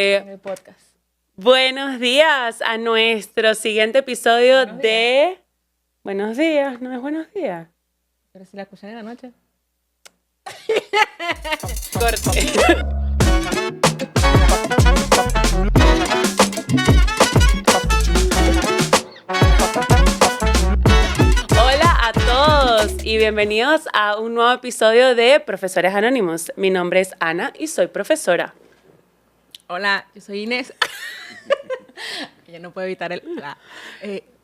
En el podcast. Buenos días a nuestro siguiente episodio de... Buenos días, ¿no es buenos días? Pero si la escuchan en la noche. Corte. Hola a todos y bienvenidos a un nuevo episodio de Profesores Anónimos. Mi nombre es Ana y soy profesora. Hola, yo soy Inés. Ella no puede evitar el...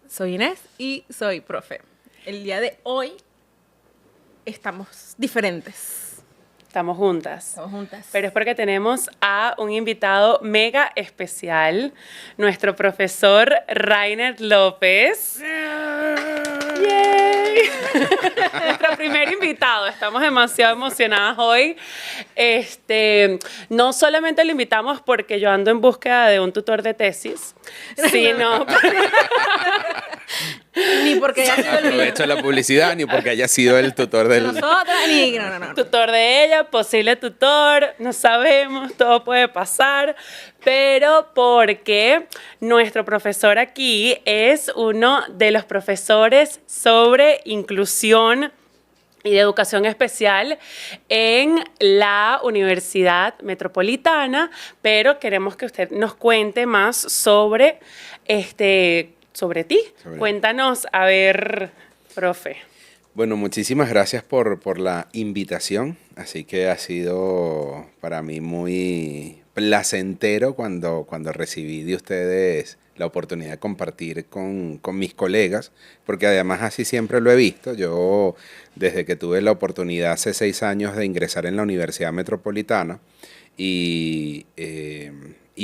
soy Inés y soy profe. El día de hoy estamos diferentes. Estamos juntas. Estamos juntas. Pero es porque tenemos a un invitado mega especial, nuestro profesor Rainer López. ¡Yay! Nuestro primer invitado. Estamos demasiado emocionadas hoy. No solamente lo invitamos porque yo ando en búsqueda de un tutor de tesis, sino... Ni porque haya sido el mío. Aprovecho la publicidad, ni porque haya sido el tutor del... Nosotras, ni... No. Tutor de ella, posible tutor, no sabemos, todo puede pasar, pero porque nuestro profesor aquí es uno de los profesores sobre inclusión y de educación especial en la Universidad Metropolitana, pero queremos que usted nos cuente más sobre sobre ti. Cuéntanos, a ver, profe. Bueno, muchísimas gracias por la invitación. Así que ha sido para mí muy placentero cuando recibí de ustedes la oportunidad de compartir con mis colegas, porque además así siempre lo he visto. Yo, desde que tuve la oportunidad hace 6 años de ingresar en la Universidad Metropolitana y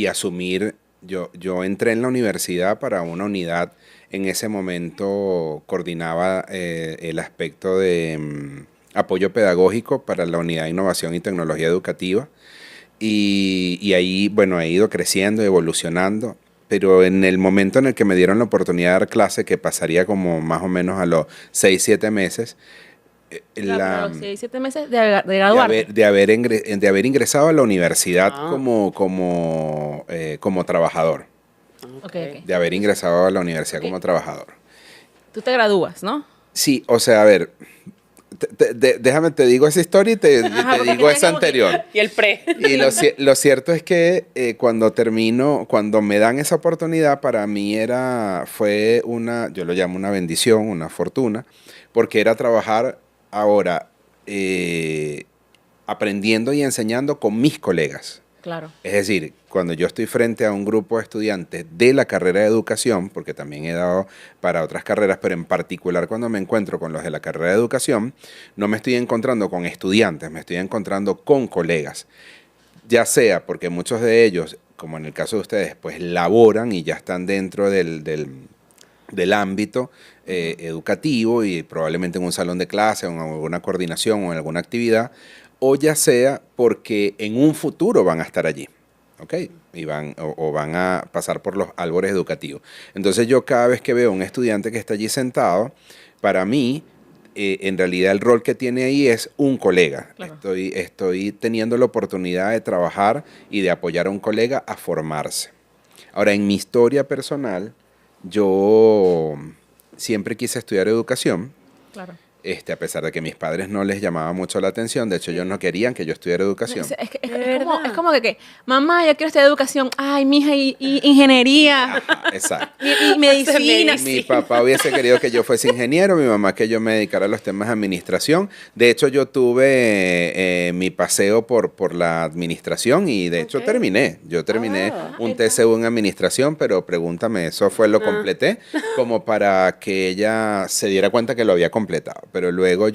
asumir... Yo entré en la universidad para una unidad, en ese momento coordinaba el aspecto de apoyo pedagógico para la unidad de innovación y tecnología educativa y ahí, bueno, he ido creciendo, evolucionando, pero en el momento en el que me dieron la oportunidad de dar clase, que pasaría como más o menos a los 6, 7 meses, A los 6, 7 meses de graduarte. de haber ingresado a la universidad como trabajador. Okay. De haber ingresado a la universidad como trabajador. Tú te gradúas, ¿no? Sí, o sea, a ver, déjame, te digo esa historia y te digo esa anterior. Y el pre. Y lo cierto es que cuando me dan esa oportunidad, para mí fue yo lo llamo una bendición, una fortuna, porque era trabajar ahora aprendiendo y enseñando con mis colegas. Claro. Es decir, cuando yo estoy frente a un grupo de estudiantes de la carrera de educación, porque también he dado para otras carreras, pero en particular cuando me encuentro con los de la carrera de educación, no me estoy encontrando con estudiantes, me estoy encontrando con colegas. Ya sea porque muchos de ellos, como en el caso de ustedes, pues laboran y ya están dentro del ámbito educativo y probablemente en un salón de clase o en alguna coordinación o en alguna actividad, o ya sea porque en un futuro van a estar allí, ¿ok? Y van a pasar por los albores educativos. Entonces yo cada vez que veo un estudiante que está allí sentado, para mí, en realidad el rol que tiene ahí es un colega. Claro. Estoy teniendo la oportunidad de trabajar y de apoyar a un colega a formarse. Ahora, en mi historia personal, yo siempre quise estudiar educación. Claro. A pesar de que a mis padres no les llamaba mucho la atención, de hecho ellos no querían que yo estudiara educación. Es como que, mamá, yo quiero estudiar educación, ay, mija, y ingeniería. Ajá, exacto. y medicina. Mi papá hubiese querido que yo fuese ingeniero, mi mamá que yo me dedicara a los temas de administración. De hecho, yo tuve mi paseo por la administración y de hecho terminé. Yo terminé un TCU en administración, pero pregúntame, eso fue lo completé como para que ella se diera cuenta que lo había completado. Pero luego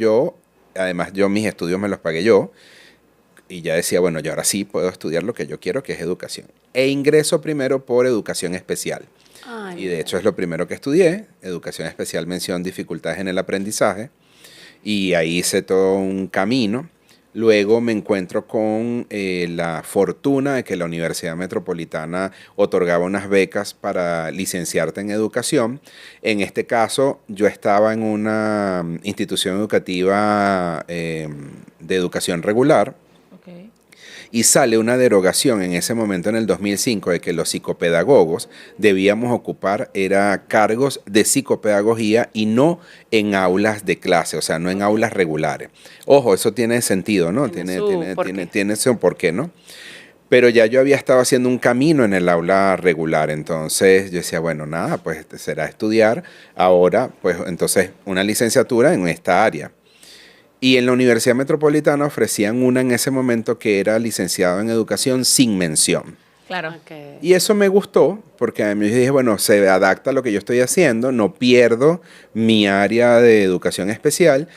además mis estudios me los pagué yo y ya decía, bueno, yo ahora sí puedo estudiar lo que yo quiero, que es educación. E ingreso primero por educación especial. Y de hecho es lo primero que estudié, educación especial, mención dificultades en el aprendizaje. Y ahí hice todo un camino. Luego me encuentro con la fortuna de que la Universidad Metropolitana otorgaba unas becas para licenciarte en educación. En este caso, yo estaba en una institución educativa de educación regular. Okay. y sale una derogación en ese momento, en el 2005, de que los psicopedagogos debíamos ocupar cargos de psicopedagogía y no en aulas de clase, o sea, no en aulas regulares. Ojo, eso tiene sentido, ¿no? Tiene su porqué, ¿no? Pero ya yo había estado haciendo un camino en el aula regular, entonces yo decía, bueno, nada, pues será estudiar ahora, pues entonces una licenciatura en esta área. Y en la Universidad Metropolitana ofrecían una en ese momento que era licenciado en educación sin mención. Claro. Okay. Y eso me gustó, porque a mí dije, bueno, se adapta a lo que yo estoy haciendo, no pierdo mi área de educación especial.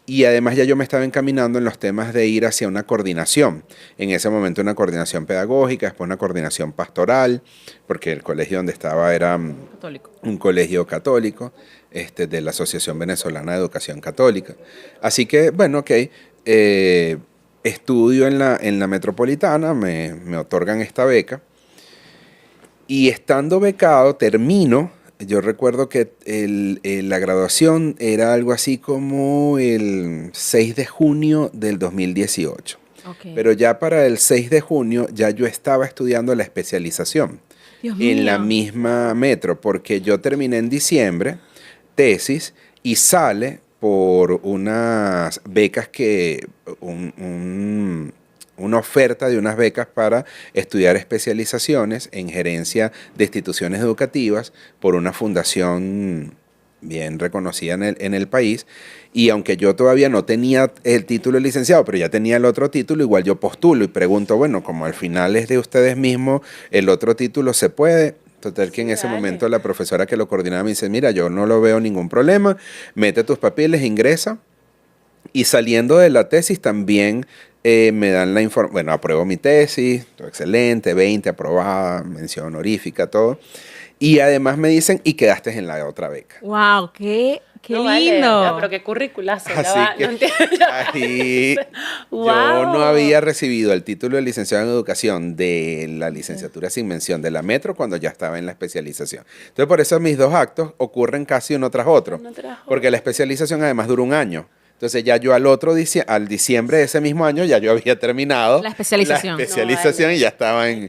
Y además ya yo me estaba encaminando en los temas de ir hacia una coordinación. En ese momento una coordinación pedagógica, después una coordinación pastoral, porque el colegio donde estaba era un colegio católico, de la Asociación Venezolana de Educación Católica. Así que, bueno, ok, estudio en la Metropolitana, me otorgan esta beca. Y estando becado, termino. Yo recuerdo que la graduación era algo así como el 6 de junio del 2018. Okay. Pero ya para el 6 de junio ya yo estaba estudiando la especialización en la misma Metro, porque yo terminé en diciembre, tesis, y sale por unas becas una oferta de unas becas para estudiar especializaciones en gerencia de instituciones educativas por una fundación bien reconocida en el país. Y aunque yo todavía no tenía el título de licenciado, pero ya tenía el otro título, igual yo postulo y pregunto, bueno, como al final es de ustedes mismos, el otro título se puede. Total que en ese momento la profesora que lo coordinaba me dice, mira, yo no lo veo ningún problema, mete tus papeles, ingresa. Y saliendo de la tesis también me dan la información, bueno, apruebo mi tesis, todo excelente, 20, aprobada, mención honorífica, todo. Y además me dicen, y quedaste en la otra beca. ¡Wow! ¡Qué lindo! Vale, no, pero qué curriculazo. Así que no ahí wow. Yo no había recibido el título de licenciado en educación de la licenciatura sin mención de la Metro cuando ya estaba en la especialización. Entonces, por eso mis dos actos ocurren casi uno tras otro. Porque la especialización además dura un año. Entonces ya yo al diciembre de ese mismo año ya yo había terminado la especialización, y ya estaba en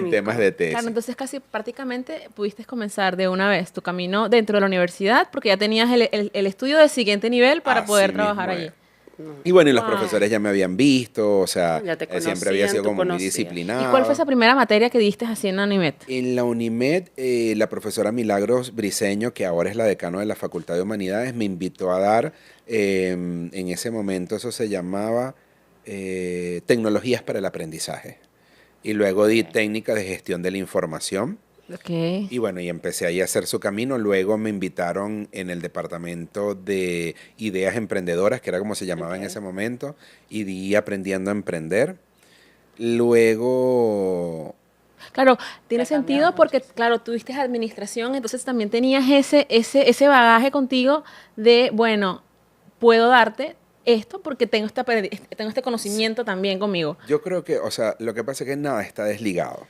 temas de tesis. Claro, entonces casi prácticamente pudiste comenzar de una vez tu camino dentro de la universidad porque ya tenías el estudio de siguiente nivel para poder trabajar allí. Y bueno, y los profesores ya me habían visto, o sea, siempre había sido como muy disciplinado. ¿Y cuál fue esa primera materia que diste así en la UNIMED? En la UNIMED, la profesora Milagros Briceño, que ahora es la decano de la Facultad de Humanidades, me invitó a dar, en ese momento eso se llamaba Tecnologías para el Aprendizaje. Y luego di técnicas de gestión de la información. Okay. Y bueno, y empecé ahí a hacer su camino. Luego me invitaron en el departamento de ideas emprendedoras, que era como se llamaba en ese momento, y di aprendiendo a emprender. Luego... Claro, tiene sentido porque, claro, tuviste administración, entonces también tenías ese bagaje contigo de, bueno, puedo darte esto porque tengo este conocimiento también conmigo. Yo creo que, o sea, lo que pasa es que nada está desligado.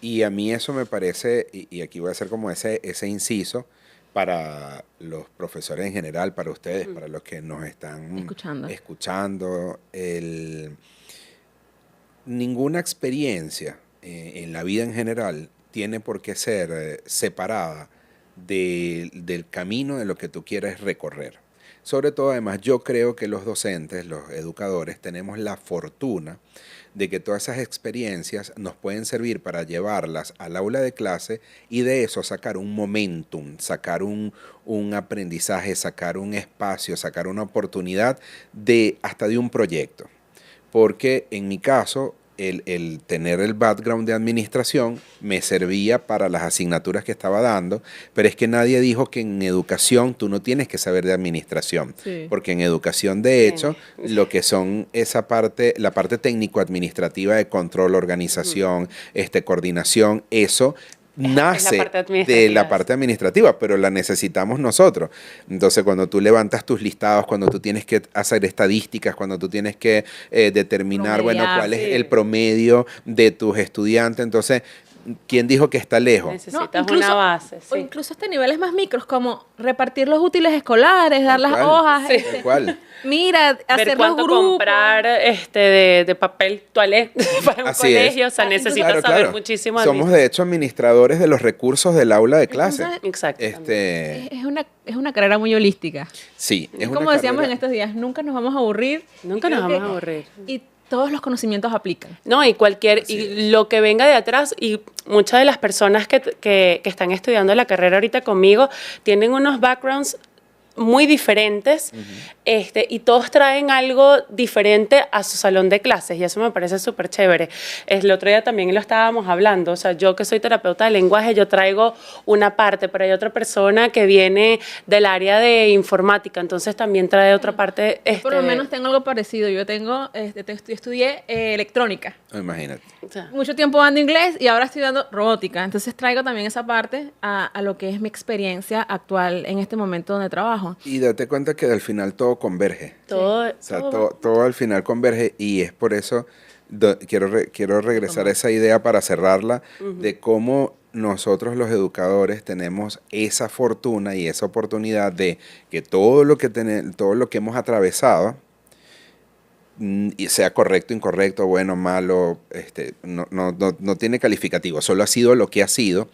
Y a mí eso me parece, y aquí voy a hacer como ese inciso para los profesores en general, para ustedes, para los que nos están escuchando. Ninguna experiencia en la vida en general tiene por qué ser separada del camino de lo que tú quieres recorrer. Sobre todo, además, yo creo que los docentes, los educadores, tenemos la fortuna de que todas esas experiencias nos pueden servir para llevarlas al aula de clase y de eso sacar un momentum, sacar un aprendizaje, sacar un espacio, sacar una oportunidad hasta de un proyecto. Porque en mi caso, el tener el background de administración me servía para las asignaturas que estaba dando, pero es que nadie dijo que en educación tú no tienes que saber de administración, porque en educación de hecho lo que son la parte técnico-administrativa de control, organización, coordinación, eso nace de la parte administrativa, pero la necesitamos nosotros. Entonces, cuando tú levantas tus listados, cuando tú tienes que hacer estadísticas, cuando tú tienes que determinar, cuál es el promedio de tus estudiantes, entonces ¿quién dijo que está lejos? Necesitas una base, O sí. incluso hasta niveles más micros, como repartir los útiles escolares, dar las ¿Cuál? hojas. Sí. ¿Cuál? Mira, Ver hacer los cuánto grupos. comprar de papel toalé para un Así colegio. es. O sea, necesitas saber muchísimo. Somos de hecho administradores de los recursos del aula de clase. Entonces, Exacto. es una carrera muy holística. Sí, es una Como decíamos carrera- en estos días, nunca nos vamos a aburrir. Nunca Y nos creo vamos a aburrir. Y todos los conocimientos aplican. No, y y lo que venga de atrás, y muchas de las personas que están estudiando la carrera ahorita conmigo tienen unos backgrounds muy diferentes, y todos traen algo diferente a su salón de clases, y eso me parece súper chévere. El otro día también lo estábamos hablando, o sea, yo que soy terapeuta de lenguaje, yo traigo una parte, pero hay otra persona que viene del área de informática, entonces también trae otra parte. Por lo menos tengo algo parecido. Yo tengo, yo estudié electrónica. Imagínate. o sea, Mucho tiempo dando inglés y ahora estoy dando robótica. Entonces traigo también esa parte a lo que es mi experiencia actual en este momento donde trabajo. Y date cuenta que al final todo converge. todo, O sea, todo- todo al final converge y es por eso quiero regresar a esa idea para cerrarla de cómo nosotros los educadores tenemos esa fortuna y esa oportunidad de que todo lo que hemos atravesado, y sea correcto, incorrecto, bueno, malo, no tiene calificativo, solo ha sido lo que ha sido.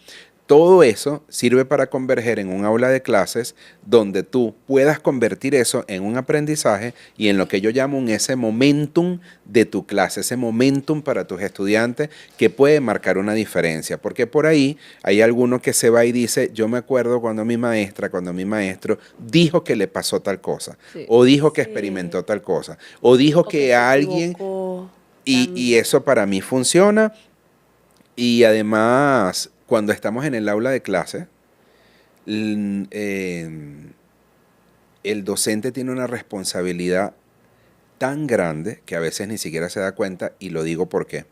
Todo eso sirve para converger en un aula de clases donde tú puedas convertir eso en un aprendizaje y en lo que yo llamo ese momentum de tu clase, ese momentum para tus estudiantes que puede marcar una diferencia. Porque por ahí hay alguno que se va y dice, yo me acuerdo cuando mi maestro dijo que le pasó tal cosa, Sí. o dijo que Sí. experimentó tal cosa, o dijo o que se alguien... equivocó Y también. eso para mí funciona. Y además, cuando estamos en el aula de clase, el docente tiene una responsabilidad tan grande que a veces ni siquiera se da cuenta, y lo digo por qué.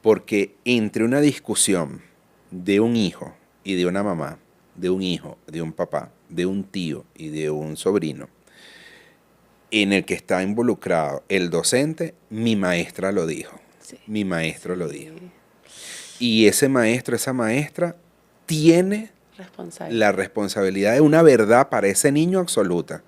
Porque entre una discusión de un hijo y de una mamá, de un hijo, de un papá, de un tío y de un sobrino, en el que está involucrado el docente, mi maestra lo dijo. Sí. Mi maestro lo dijo. Y ese maestro, esa maestra, tiene Responsable. la responsabilidad de una verdad para ese niño absoluta,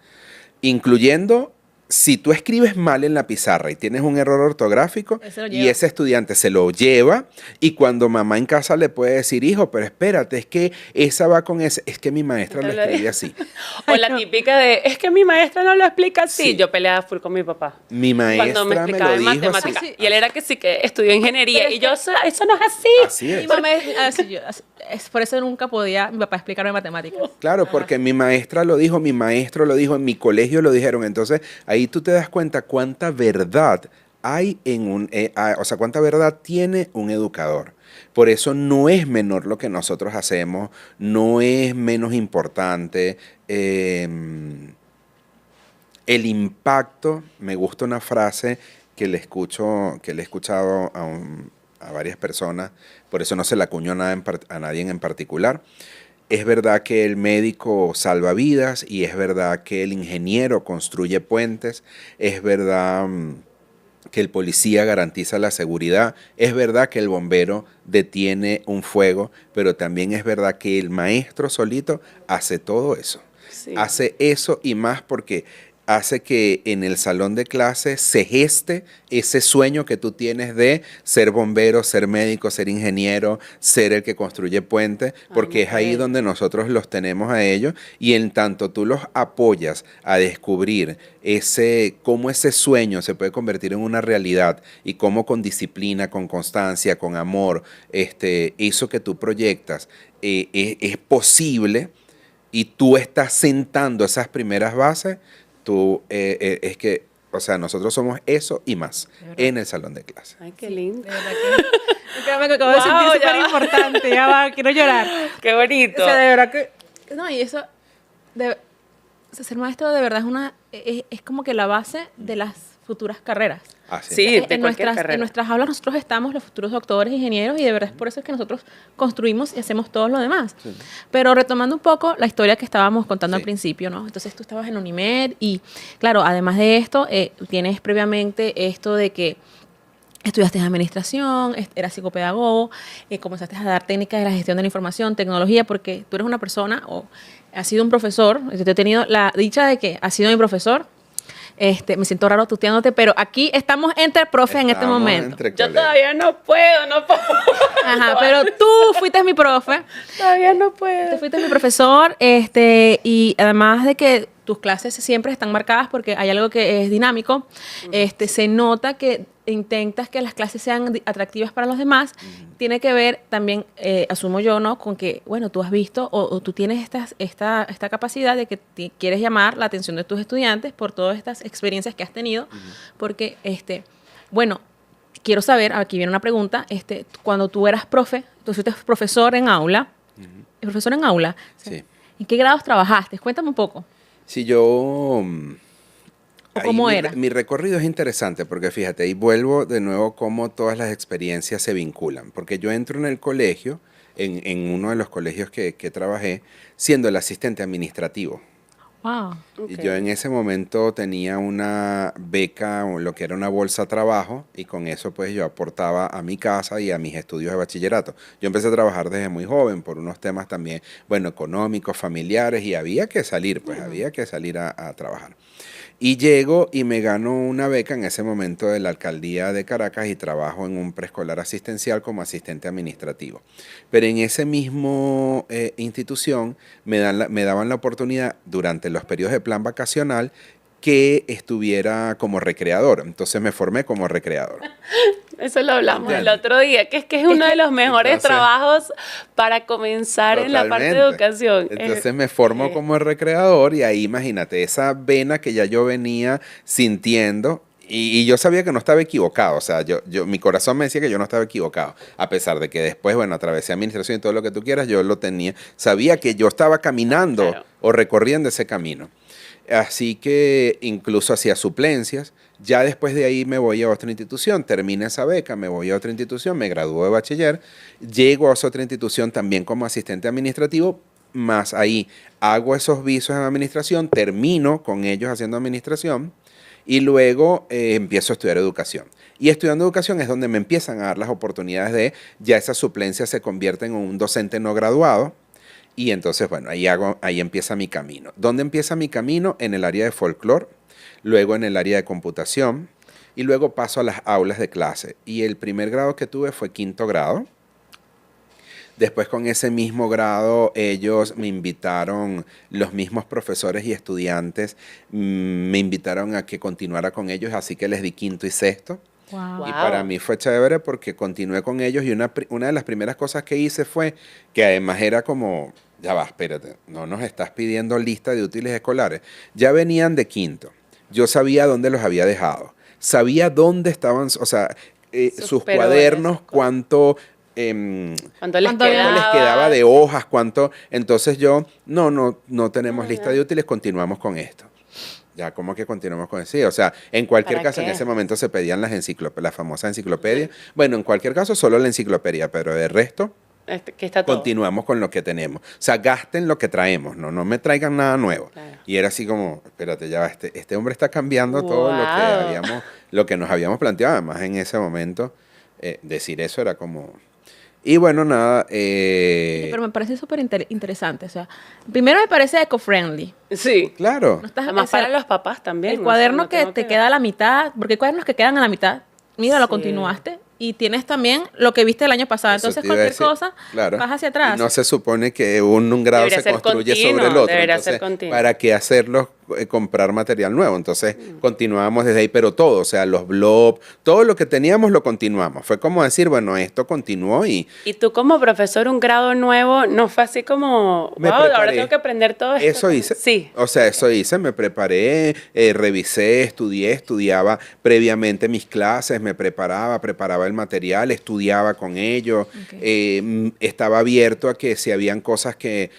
incluyendo si tú escribes mal en la pizarra y tienes un error ortográfico Ese lo y lleva. ese estudiante se lo lleva, y cuando mamá en casa le puede decir, hijo, pero espérate, es que esa va con ese, es que mi maestra lo Te lo escribe digo. así. O la típica de, es que mi maestra no lo explica así. Sí. Yo peleaba full con mi papá. Mi maestra Cuando me me explicaba lo en dijo matemáticas. así. Y él era que sí que estudió ingeniería. Pero es Y yo, eso no es así. Así es. Mi mamá es por eso nunca podía mi papá explicarme matemáticas. Claro, porque mi maestra lo dijo, mi maestro lo dijo, en mi colegio lo dijeron. Entonces, ahí tú te das cuenta cuánta verdad hay o sea, cuánta verdad tiene un educador. Por eso no es menor lo que nosotros hacemos, no es menos importante. El impacto, me gusta una frase que le he escuchado a varias personas, por eso no se la acuñó a nadie en particular. Es verdad que el médico salva vidas y es verdad que el ingeniero construye puentes, es verdad que el policía garantiza la seguridad, es verdad que el bombero detiene un fuego, pero también es verdad que el maestro solito hace todo eso. Sí. Hace eso y más porque hace que en el salón de clases se geste ese sueño que tú tienes de ser bombero, ser médico, ser ingeniero, ser el que construye puentes, porque es ahí donde nosotros los tenemos a ellos, y en tanto tú los apoyas a descubrir cómo ese sueño se puede convertir en una realidad y cómo con disciplina, con constancia, con amor, eso que tú proyectas es posible, y tú estás sentando esas primeras bases. Es que, o sea, nosotros somos eso y más en el salón de clase. Ay, qué lindo. De verdad que créame que acabo de Wow, sentir ya súper va. importante. Ya va, quiero llorar. Qué bonito. O sea, de verdad que... No, y eso... o sea, ser maestro de verdad es como que la base de las futuras carreras. Así. Sí, de En cualquier nuestras, carrera. en nuestras aulas nosotros estamos los futuros doctores, ingenieros, y de verdad es por eso es que nosotros construimos y hacemos todo lo demás. Sí. Pero retomando un poco la historia que estábamos contando Sí. al principio, ¿no? Entonces tú estabas en Unimed y, claro, además de esto, tienes previamente esto de que Estudiaste administración, eras psicopedagogo, comenzaste a dar técnicas de la gestión de la información, tecnología, porque tú eres una persona o has sido un profesor. Yo te he tenido la dicha de que has sido mi profesor. Me siento raro tuteándote, pero aquí estamos entre profe en este Estamos momento. entre Yo colegas. todavía no puedo. Ajá, pero tú fuiste mi profe. Todavía no Tú puedo. fuiste mi profesor, y además de que tus clases siempre están marcadas porque hay algo que es dinámico, se nota que intentas que las clases sean atractivas para los demás. Tiene que ver también, asumo yo, ¿no? Con que, bueno, tú has visto o tú tienes esta capacidad de que quieres llamar la atención de tus estudiantes por todas estas experiencias que has tenido, porque, bueno, quiero saber, aquí viene una pregunta, cuando tú eras profe, tú fuiste profesor en aula, profesor en aula, Sí. ¿en qué grados trabajaste? Cuéntame un poco. Si yo... ¿O ahí cómo era? Mi recorrido es interesante porque fíjate, ahí vuelvo de nuevo cómo todas las experiencias se vinculan. Porque yo entro en el colegio, en uno de los colegios que trabajé, siendo el asistente administrativo. Wow. Y Ok. yo en ese momento tenía una beca, o lo que era una bolsa trabajo, y con eso pues yo aportaba a mi casa y a mis estudios de bachillerato. Yo empecé a trabajar desde muy joven por unos temas también, bueno, económicos, familiares, y había que salir, pues había que salir a trabajar. Y llego y me gano una beca en ese momento de la alcaldía de Caracas y trabajo en un preescolar asistencial como asistente administrativo. Pero en ese mismo institución me daban la oportunidad durante los periodos de plan vacacional que estuviera como recreador. Entonces me formé como recreador. Eso lo hablamos el ¿Entiendes? otro día, que es uno de los mejores Entonces, trabajos para comenzar en la parte de Totalmente. educación. Entonces me formo como recreador y ahí imagínate esa vena que ya yo venía sintiendo y yo sabía que no estaba equivocado, o sea, mi corazón me decía que yo no estaba equivocado, a pesar de que después, bueno, atravesé administración y todo lo que tú quieras, yo lo tenía, sabía que yo estaba caminando Claro. o recorriendo ese camino. Así que incluso hacía suplencias. Ya después de ahí me voy a otra institución, termino esa beca, me voy a otra institución, me gradúo de bachiller, llego a esa otra institución también como asistente administrativo, más ahí hago esos visos en administración, termino con ellos haciendo administración y luego empiezo a estudiar educación. Y estudiando educación es donde me empiezan a dar las oportunidades de ya esas suplencias se convierten en un docente no graduado. Y entonces, bueno, ahí empieza mi camino. ¿Dónde empieza mi camino? En el área de folclore, luego en el área de computación y luego paso a las aulas de clase. Y el primer grado que tuve fue quinto grado. Después con ese mismo grado ellos me invitaron, los mismos profesores y estudiantes me invitaron a que continuara con ellos, así que les di quinto y sexto. Wow. Y Wow. para mí fue chévere porque continué con ellos y una de las primeras cosas que hice fue que además era como, ya va, espérate, no nos estás pidiendo lista de útiles escolares. Ya venían de quinto. Yo sabía dónde los había dejado. Sabía dónde estaban, o sea, sus Pero cuadernos, esas cosas. cuánto... ¿Cuánto les ¿Cuánto ¿Cuánto les quedaba de hojas? ¿Cuánto? Entonces yo, no tenemos Ah, lista ya. de útiles, continuamos con esto. Ya, ¿cómo que continuamos con eso? Sí, o sea, en cualquier ¿Para caso, en qué? ese momento se pedían las famosas enciclopedias. Bueno, en cualquier caso, solo la enciclopedia, pero de resto, Que está todo. continuamos con lo que tenemos. O sea, gasten lo que traemos, no me traigan nada nuevo. Claro. Y era así como, espérate, ya va, este hombre está cambiando todo Wow. lo que nos habíamos planteado. Además, en ese momento, decir eso era como... Y bueno, nada, Pero me parece súper interesante. O sea, primero me parece eco-friendly. Sí. claro. No estás, Además o sea, para los papás también. el o sea, cuaderno no que tengo te queda a la mitad, porque hay cuadernos que quedan a la mitad. Mira, lo Sí. continuaste y tienes también lo que viste el año pasado. Eso Entonces, te iba a cualquier decir, cosa, claro. vas hacia Y atrás. no se supone que un grado Debería se ser construye continuo, sobre el otro. debería Entonces, ser continuo. ¿para qué hacerlo? Comprar material nuevo. Entonces, continuábamos desde ahí, pero todo, o sea, los blogs, todo lo que teníamos lo continuamos. Fue como decir, bueno, esto continuó y Y tú como profesor, un grado nuevo, ¿no fue así como, Me wow, ahora preparé. tengo que aprender todo esto? eso hice. Sí. O sea, eso hice, me preparé, revisé, estudiaba previamente mis clases, me preparaba el material, estudiaba con ellos, Ok. estaba abierto a que si habían cosas que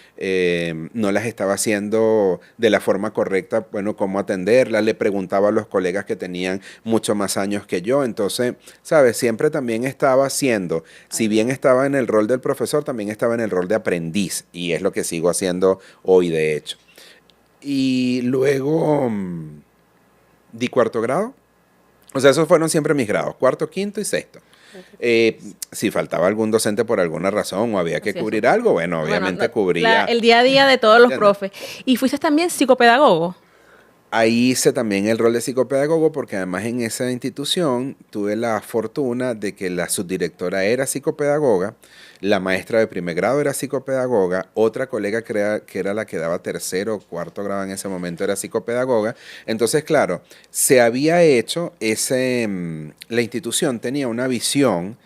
no las estaba haciendo de la forma correcta, bueno, cómo atenderlas, le preguntaba a los colegas que tenían mucho más años que yo, entonces, ¿sabes? Siempre también estaba haciendo, si bien estaba en el rol del profesor, también estaba en el rol de aprendiz, y es lo que sigo haciendo hoy, de hecho. Y luego di cuarto grado. O sea, esos fueron siempre mis grados, cuarto, quinto y sexto. Si faltaba algún docente por alguna razón o había que Así es. cubrir algo, bueno, obviamente cubría. El día a día de todos los ¿Entiendes? profes. Y fuiste también psicopedagogo. Ahí hice también el rol de psicopedagogo porque además en esa institución tuve la fortuna de que la subdirectora era psicopedagoga, la maestra de primer grado era psicopedagoga, otra colega que era la que daba tercero o cuarto grado en ese momento era psicopedagoga. Entonces, claro, se había hecho la institución tenía una visión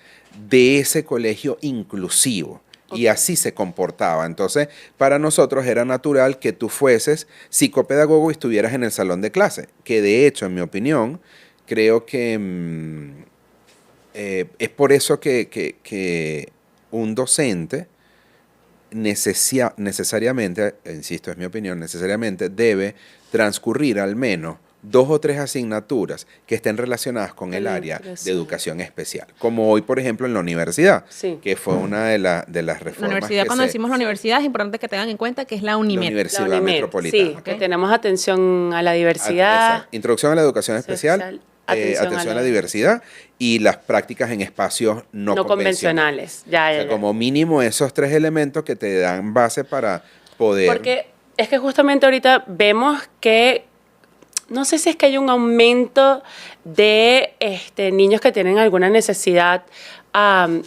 de ese colegio inclusivo. Y así se comportaba. Entonces, para nosotros era natural que tú fueses psicopedagogo y estuvieras en el salón de clase. Que de hecho, en mi opinión, creo que es por eso que un docente necesariamente, insisto, es mi opinión, necesariamente debe transcurrir al menos 2 o 3 asignaturas que estén relacionadas con el área de educación especial. Como hoy, por ejemplo, en la universidad, Sí. que fue una de las reformas. La universidad, cuando decimos la universidad, es importante que tengan en cuenta que es la UNIMED. La Universidad La UNIMED, Metropolitana. sí, que tenemos atención a la diversidad. Exacto. Introducción a la educación especial, Atención atención a a la la diversidad y las prácticas en espacios no convencionales. Ya, O ya, sea, ya. como mínimo esos 3 elementos que te dan base para poder. Porque es que justamente ahorita vemos que, no sé si es que hay un aumento de niños que tienen alguna necesidad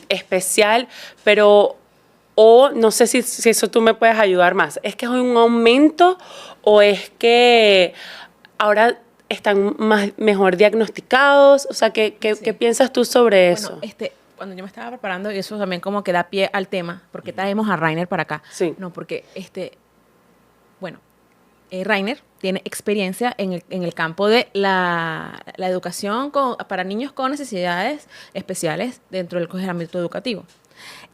especial, pero, o no sé si eso tú me puedes ayudar más. ¿Es que es un aumento o es que ahora están mejor diagnosticados? O sea, ¿qué piensas tú sobre eso? Bueno, cuando yo me estaba preparando, y eso también como que da pie al tema, porque traemos a Rainer para acá. Sí. No, porque bueno, Rainer tiene experiencia en el campo de la educación para niños con necesidades especiales dentro del ámbito educativo.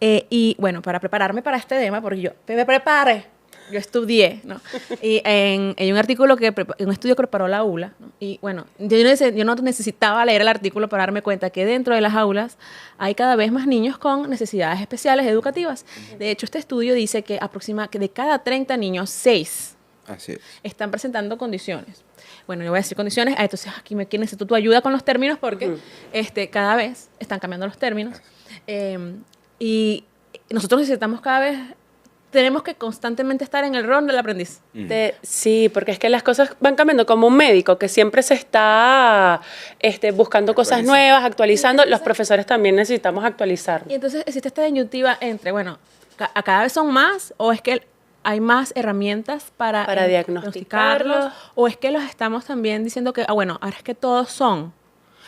Y bueno, para prepararme para este tema, porque yo me preparé, yo estudié, ¿no? Y en un artículo en un estudio que preparó la ULA, ¿no? Y bueno, yo no necesitaba leer el artículo para darme cuenta que dentro de las aulas hay cada vez más niños con necesidades especiales educativas. De hecho, este estudio dice que que de cada 30 niños, 6 Así es. están presentando condiciones. Bueno, yo voy a decir condiciones, entonces aquí necesito tu ayuda con los términos porque cada vez están cambiando los términos. Y nosotros necesitamos tenemos que constantemente estar en el rol del aprendiz. Sí, porque es que las cosas van cambiando como un médico que siempre se está buscando cosas nuevas, actualizando. Los profesores también necesitamos actualizar. Y entonces existe esta disyuntiva entre, bueno, cada vez son más o es que hay más herramientas para diagnosticarlos o es que los estamos también diciendo que, bueno, ahora es que todos son.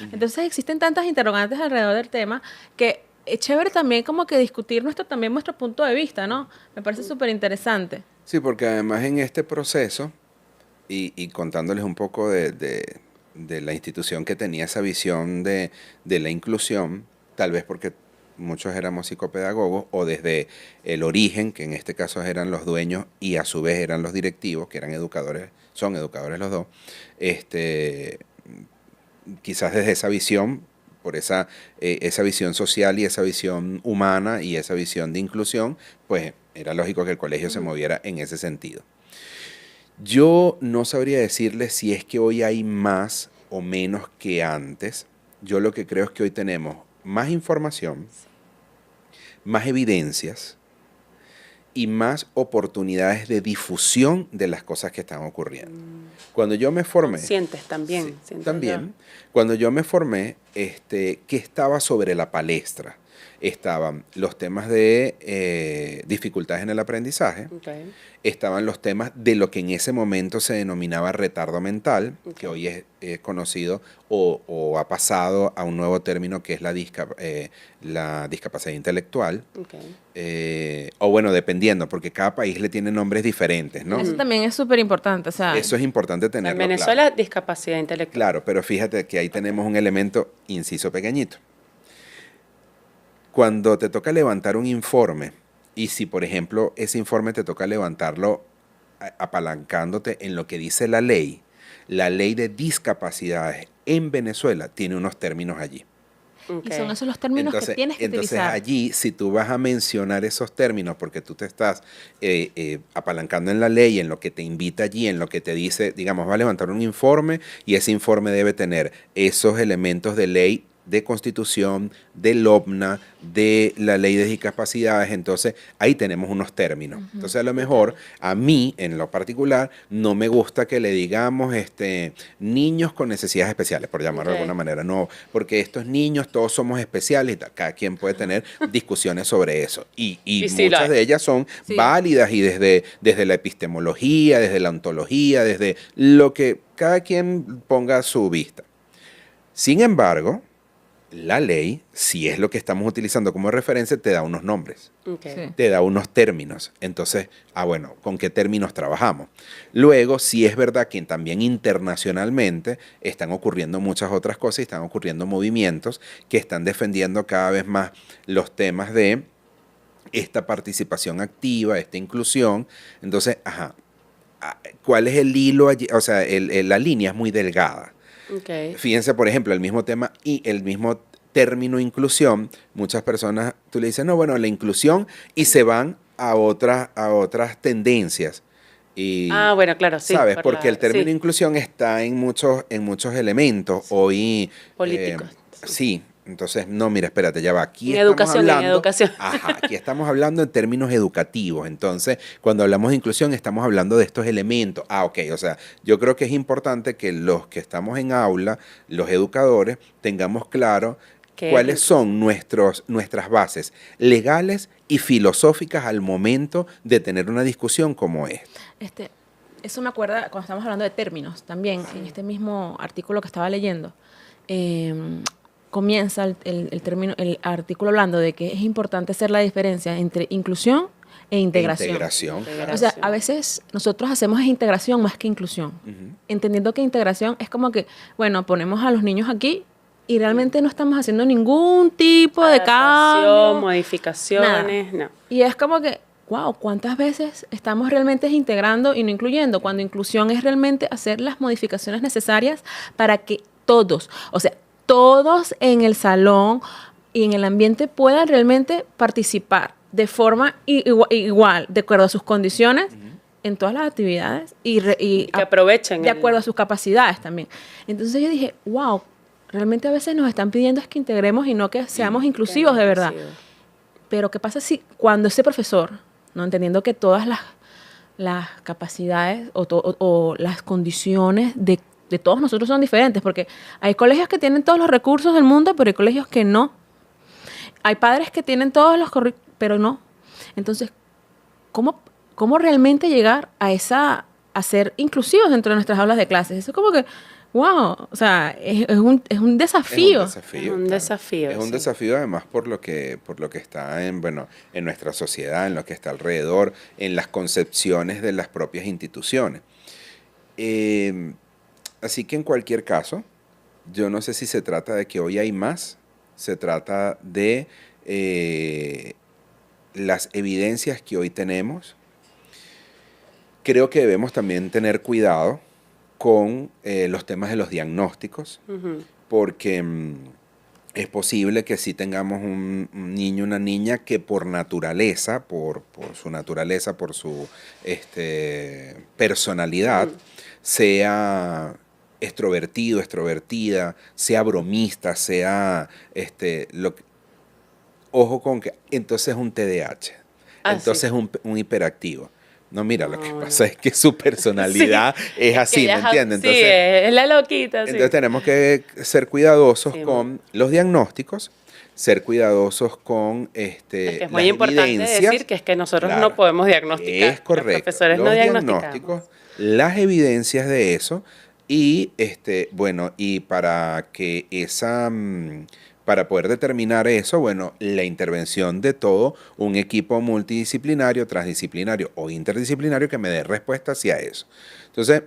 Entonces existen tantas interrogantes alrededor del tema que es chévere también como que discutir nuestro punto de vista, ¿no? Me parece súper interesante. Sí, porque además en este proceso, y contándoles un poco de la institución que tenía esa visión de la inclusión, tal vez porque muchos éramos psicopedagogos, o desde el origen, que en este caso eran los dueños y a su vez eran los directivos, que eran educadores, son educadores los dos, quizás desde esa visión, por esa visión social y esa visión humana y esa visión de inclusión, pues era lógico que el colegio se moviera en ese sentido. Yo no sabría decirles si es que hoy hay más o menos que antes. Yo lo que creo es que hoy tenemos más información, más evidencias y más oportunidades de difusión de las cosas que están ocurriendo. Cuando yo me formé... Sientes también. Sí, también. Cuando yo me formé, ¿qué estaba sobre la palestra? Estaban los temas de dificultades en el aprendizaje, estaban los temas de lo que en ese momento se denominaba retardo mental, que hoy es conocido o ha pasado a un nuevo término que es la discapacidad intelectual, o bueno, dependiendo, porque cada país le tiene nombres diferentes, ¿no? Eso también es súper importante, o sea, eso es importante tenerlo en Venezuela, claro. discapacidad intelectual. Claro, pero fíjate que ahí tenemos un elemento, inciso pequeñito. Cuando te toca levantar un informe, y si por ejemplo ese informe te toca levantarlo apalancándote en lo que dice la ley de discapacidades en Venezuela tiene unos términos allí. Ok. Y son esos los términos que tienes que entonces utilizar. allí, si tú vas a mencionar esos términos, porque tú te estás apalancando en la ley, en lo que te invita allí, en lo que te dice, digamos, va a levantar un informe y ese informe debe tener esos elementos de ley, de constitución, del OPNA, de la ley de discapacidades, entonces ahí tenemos unos términos. Entonces a lo mejor a mí, en lo particular, no me gusta que le digamos niños con necesidades especiales, por llamarlo de Ok. alguna manera, no, porque estos niños todos somos especiales y tal. Cada quien puede tener discusiones sobre eso y Y sí, lo muchas hay. de ellas son Sí. válidas y desde la epistemología, desde la ontología, desde lo que cada quien ponga a su vista. Sin embargo, la ley, si es lo que estamos utilizando como referencia, te da unos nombres, Ok. Sí. te da unos términos. Entonces, bueno, ¿con qué términos trabajamos? Luego, sí es verdad que también internacionalmente están ocurriendo muchas otras cosas y están ocurriendo movimientos que están defendiendo cada vez más los temas de esta participación activa, esta inclusión. Entonces, ¿cuál es el hilo allí? O sea, la línea es muy delgada. Ok. Fíjense, por ejemplo, el mismo tema y el mismo término inclusión, muchas personas, tú le dices, no, bueno, la inclusión, y se van a otras tendencias. Y, Bueno, claro, sí. ¿sabes? por Porque el término sí, inclusión está en muchos elementos. Hoy, políticos. sí. Entonces, no, mira, espérate, ya va. Aquí En estamos educación, hablando. en educación. Ajá, aquí estamos hablando en términos educativos. Entonces, cuando hablamos de inclusión, estamos hablando de estos elementos. Ok, o sea, yo creo que es importante que los que estamos en aula, los educadores, tengamos claro ¿Qué cuáles es? son nuestras bases legales y filosóficas al momento de tener una discusión como esta. Eso me acuerda cuando estamos hablando de términos también, en este mismo artículo que estaba leyendo. Comienza el artículo hablando de que es importante hacer la diferencia entre inclusión e integración. Integración, claro. O sea, a veces nosotros hacemos integración más que inclusión, entendiendo que integración es como que, bueno, ponemos a los niños aquí y realmente no estamos haciendo ningún tipo de Adaptación, cambio. modificaciones, no. Y es como que, wow, ¿cuántas veces estamos realmente integrando y no incluyendo? Cuando inclusión es realmente hacer las modificaciones necesarias para que todos, o sea, todos en el salón y en el ambiente puedan realmente participar de forma igual, de acuerdo a sus condiciones, en todas las actividades y Que aprovechen. de acuerdo a sus capacidades también. Entonces yo dije, wow, realmente a veces nos están pidiendo es que integremos y no que seamos inclusivos de verdad. Pero ¿qué pasa si cuando ese profesor, no entendiendo que todas las capacidades o las condiciones de todos nosotros son diferentes? Porque hay colegios que tienen todos los recursos del mundo, pero hay colegios que no. Hay padres que tienen todos los pero no. Entonces, ¿cómo realmente llegar a ser inclusivos dentro de nuestras aulas de clases? Eso es como que, wow, o sea, es un desafío. Es un desafío. Es un claro. desafío, Es un sí. desafío además por lo que está en nuestra sociedad, en lo que está alrededor, en las concepciones de las propias instituciones. Así que en cualquier caso, yo no sé si se trata de que hoy hay más, se trata de las evidencias que hoy tenemos. Creo que debemos también tener cuidado con los temas de los diagnósticos, porque es posible que sí tengamos un niño, una niña que por naturaleza, por su naturaleza, por su personalidad, sea extrovertido, extrovertida, sea bromista, sea ojo con que entonces es un TDAH, entonces es un hiperactivo. No, mira, lo que pasa es que su personalidad es así, ¿me entiendes? Sí, es la loquita. Entonces tenemos que ser cuidadosos Sí, con los diagnósticos, ser cuidadosos con Es que es las muy importante evidencias. decir que es que nosotros Claro, no podemos diagnosticar. es correcto. Los profesores Los no diagnosticamos. diagnósticos, las evidencias de eso y y para que para poder determinar eso, bueno, la intervención de todo un equipo multidisciplinario, transdisciplinario o interdisciplinario que me dé respuesta hacia eso. Entonces,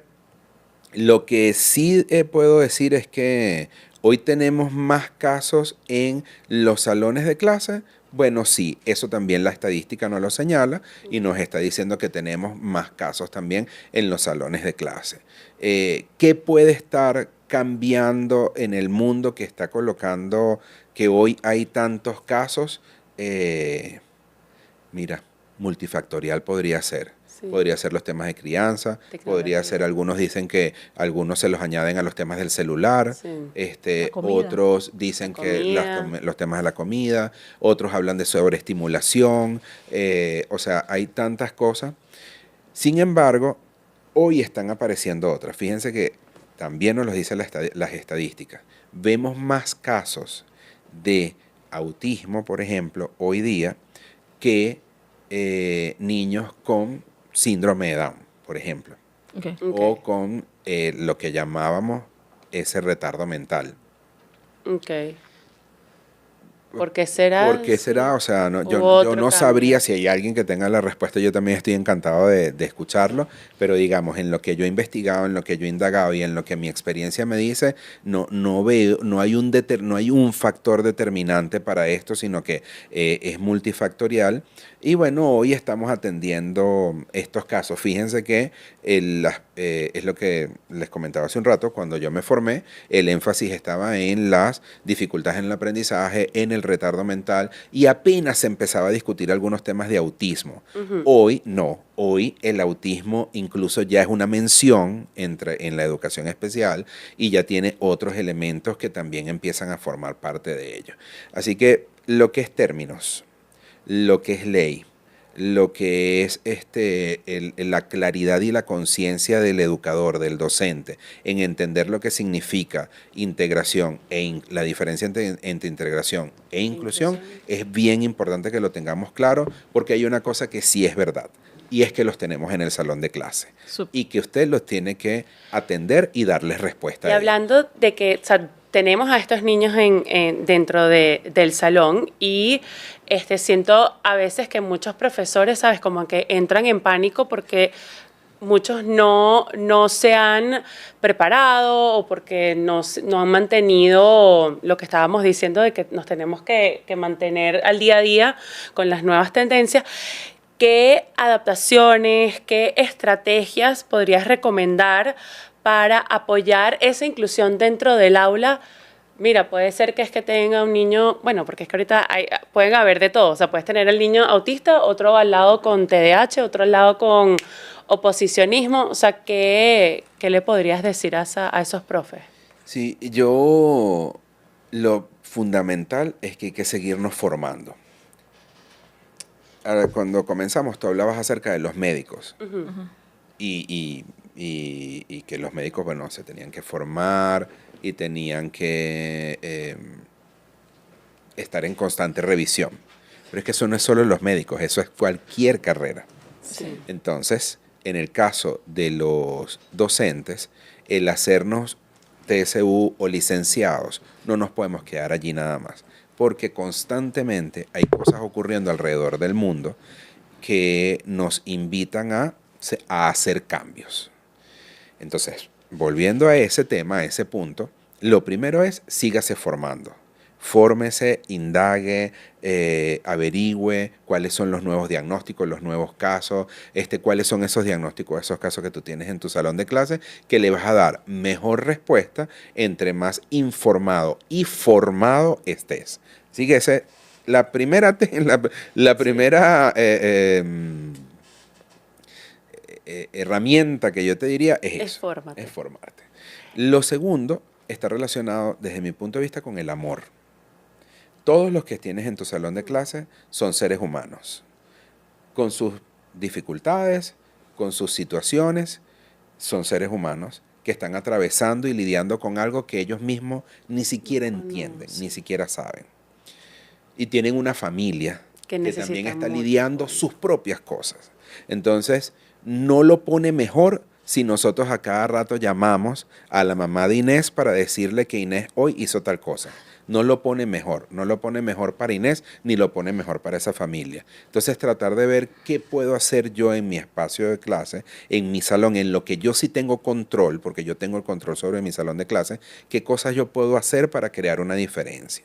lo que sí puedo decir es que hoy tenemos más casos en los salones de clase. Bueno, sí, eso también la estadística nos lo señala y nos está diciendo que tenemos más casos también en los salones de clase. ¿Qué puede estar cambiando en el mundo que está colocando que hoy hay tantos casos, mira, multifactorial podría ser. Sí. Podría ser los temas de crianza, podría ser, algunos dicen que algunos se los añaden a los temas del celular, Sí. otros dicen que los temas de la comida, otros hablan de sobreestimulación, o sea, hay tantas cosas. Sin embargo, hoy están apareciendo otras. Fíjense que también nos lo dicen las estadísticas. Vemos más casos de autismo, por ejemplo, hoy día, que niños con síndrome de Down, por ejemplo, o con lo que llamábamos ese retardo mental. ¿Por qué será? ¿Por qué será? O sea, yo no sabría si hay alguien que tenga la respuesta. Yo también estoy encantado de escucharlo, pero digamos, en lo que yo he investigado, en lo que yo he indagado y en lo que mi experiencia me dice, no veo, no hay un factor determinante para esto, sino que es multifactorial. Y bueno, hoy estamos atendiendo estos casos. Fíjense que es lo que les comentaba hace un rato, cuando yo me formé, el énfasis estaba en las dificultades en el aprendizaje, en el retardo mental, y apenas se empezaba a discutir algunos temas de autismo. Hoy no, hoy el autismo incluso ya es una mención en la educación especial y ya tiene otros elementos que también empiezan a formar parte de ello. Así que lo que es términos, lo que es ley, lo que es la claridad y la conciencia del educador, del docente, en entender lo que significa integración la diferencia entre integración e inclusión, es bien importante que lo tengamos claro, porque hay una cosa que sí es verdad, y es que los tenemos en el salón de clase, y que usted los tiene que atender y darles respuesta. Y hablando de que tenemos a estos niños dentro del salón y siento a veces que muchos profesores, ¿sabes? Como que entran en pánico porque muchos no se han preparado o porque no han mantenido lo que estábamos diciendo de que nos tenemos que mantener al día a día con las nuevas tendencias. ¿Qué adaptaciones, qué estrategias podrías recomendar para apoyar esa inclusión dentro del aula? Mira, puede ser que tenga un niño, bueno, porque es que ahorita pueden haber de todo, o sea, puedes tener el niño autista, otro al lado con TDAH, otro al lado con oposicionismo, o sea, ¿qué le podrías decir a esos profes? Sí, lo fundamental es que hay que seguirnos formando. Ahora, cuando comenzamos, tú hablabas acerca de los médicos. Y que los médicos, bueno, se tenían que formar y tenían que estar en constante revisión. Pero es que eso no es solo los médicos, eso es cualquier carrera. Sí. Entonces, en el caso de los docentes, el hacernos TSU o licenciados, no nos podemos quedar allí nada más, porque constantemente hay cosas ocurriendo alrededor del mundo que nos invitan a hacer cambios. Entonces, volviendo a ese tema, a ese punto, lo primero es sígase formando. Fórmese, indague, averigüe cuáles son los nuevos diagnósticos, los nuevos casos, cuáles son esos diagnósticos, esos casos que tú tienes en tu salón de clase, que le vas a dar mejor respuesta entre más informado y formado estés. Así que la primera herramienta que yo te diría es formarte. Lo segundo está relacionado, desde mi punto de vista, con el amor. Todos los que tienes en tu salón de clase son seres humanos, con sus dificultades, con sus situaciones, son seres humanos que están atravesando y lidiando con algo que ellos mismos ni siquiera entienden, ni siquiera saben. Y tienen una familia que también está lidiando sus propias cosas. Entonces, no lo pone mejor si nosotros a cada rato llamamos a la mamá de Inés para decirle que Inés hoy hizo tal cosa. No lo pone mejor para Inés, ni lo pone mejor para esa familia. Entonces, tratar de ver qué puedo hacer yo en mi espacio de clase, en mi salón, en lo que yo sí tengo control, porque yo tengo el control sobre mi salón de clase, qué cosas yo puedo hacer para crear una diferencia.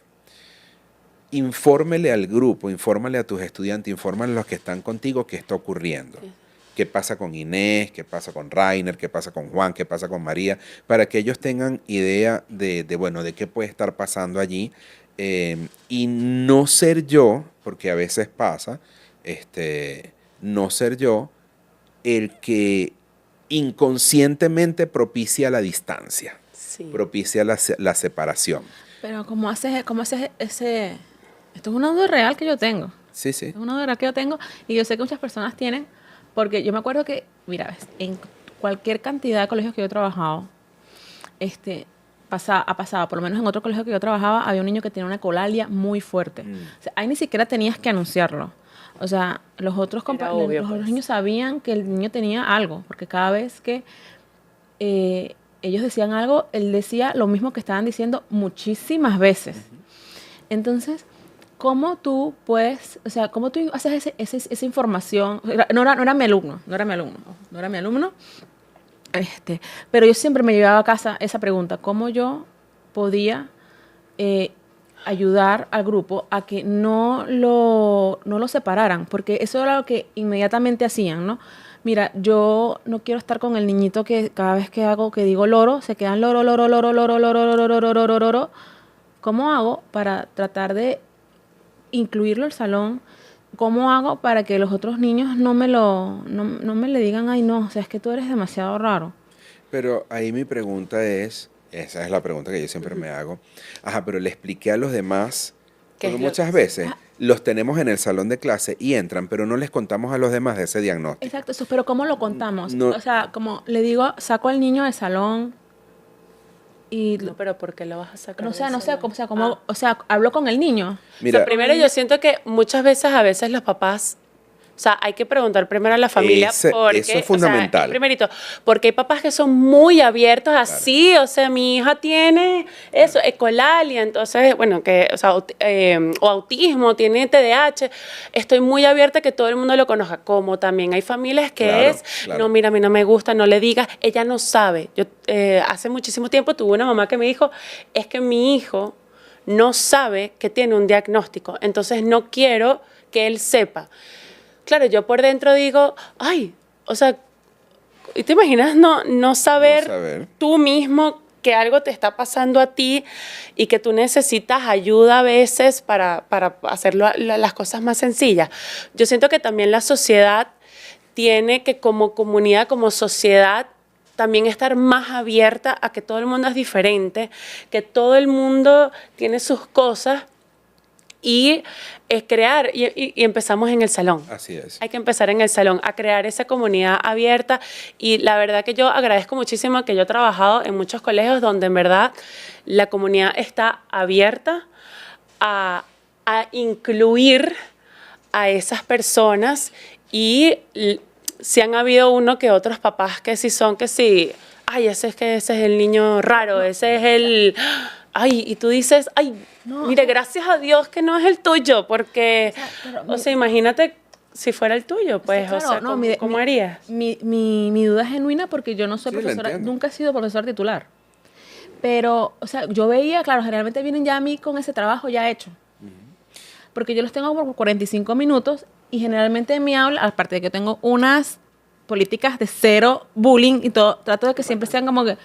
Infórmele al grupo, infórmale a tus estudiantes, infórmale a los que están contigo qué está ocurriendo. ¿Qué pasa con Inés? ¿Qué pasa con Rainer? ¿Qué pasa con Juan? ¿Qué pasa con María? Para que ellos tengan idea de qué puede estar pasando allí Y no ser yo, porque a veces pasa, no ser yo el que inconscientemente propicia la distancia, Sí. propicia la separación. Pero ¿cómo haces ese? Esto es una duda real que yo tengo. Sí, sí. Es una duda real que yo tengo y yo sé que muchas personas tienen, porque yo me acuerdo que, mira, ves, en cualquier cantidad de colegios que yo he trabajado, ha pasado, por lo menos en otro colegio que yo trabajaba, había un niño que tenía una colalia muy fuerte. O sea, ahí ni siquiera tenías que anunciarlo. O sea, los otros Era obvio, los pues. niños sabían que el niño tenía algo, porque cada vez que ellos decían algo, él decía lo mismo que estaban diciendo muchísimas veces. Entonces, ¿cómo tú puedes, o sea, cómo tú haces esa información? No era mi alumno, no era mi alumno, pero yo siempre me llevaba a casa esa pregunta, ¿cómo yo podía ayudar al grupo a que no lo separaran? Porque eso era lo que inmediatamente hacían, ¿no? Mira, yo no quiero estar con el niñito que cada vez que digo loro, se quedan loro, loro, loro, loro, loro, loro, loro, loro, loro, loro. ¿Cómo hago para tratar de incluirlo al salón? ¿Cómo hago para que los otros niños no me le digan, ay no, o sea, es que tú eres demasiado raro? Pero ahí mi pregunta es, esa es la pregunta que yo siempre me hago, ajá, pero le expliqué a los demás, ¿Qué porque es lo- muchas veces los tenemos en el salón de clase y entran, pero no les contamos a los demás de ese diagnóstico. Exacto, eso, pero ¿cómo lo contamos? No, O sea, como le digo, saco al niño del salón y No, pero ¿por qué lo vas a sacar? no sé, del salón? o sea, hablo con el niño. O mira, sea, primero yo siento que muchas veces, a veces los papás, o sea, hay que preguntar primero a la familia porque, eso es fundamental. o sea, primerito, porque hay papás que son muy abiertos así, o sea, mi hija tiene eso, ecolalia, entonces, bueno, que, o sea, o autismo, tiene TDAH, estoy muy abierta a que todo el mundo lo conozca, como también hay familias que Claro, es, claro. no, mira, a mí no me gusta, no le digas, ella no sabe. Yo hace muchísimo tiempo tuve una mamá que me dijo, es que mi hijo no sabe que tiene un diagnóstico, entonces no quiero que él sepa. Claro, yo por dentro digo, ay, o sea, ¿y te imaginas no saber, No saber. tú mismo que algo te está pasando a ti y que tú necesitas ayuda a veces para hacer las cosas más sencillas? Yo siento que también la sociedad tiene que, como comunidad, como sociedad, también estar más abierta a que todo el mundo es diferente, que todo el mundo tiene sus cosas y crear, y empezamos en el salón. Así es. Hay que empezar en el salón, a crear esa comunidad abierta. Y la verdad que yo agradezco muchísimo que yo he trabajado en muchos colegios donde en verdad la comunidad está abierta a incluir a esas personas y si han habido uno que otros papás que sí son que sí, ay, ese es el niño raro, ese es el... Ay, y tú dices, ay, No, mire, gracias a Dios que no es el tuyo, porque, o sea, imagínate si fuera el tuyo, pues, Sí, o sea, claro, ¿cómo harías? Mi duda es genuina porque yo no soy Sí, la profesora, entiendo. nunca he sido profesora titular. Pero, o sea, yo veía, claro, generalmente vienen ya a mí con ese trabajo ya hecho. Porque yo los tengo por 45 minutos y generalmente en mi aula, aparte de que tengo unas políticas de cero bullying y todo, trato de que siempre sean como que...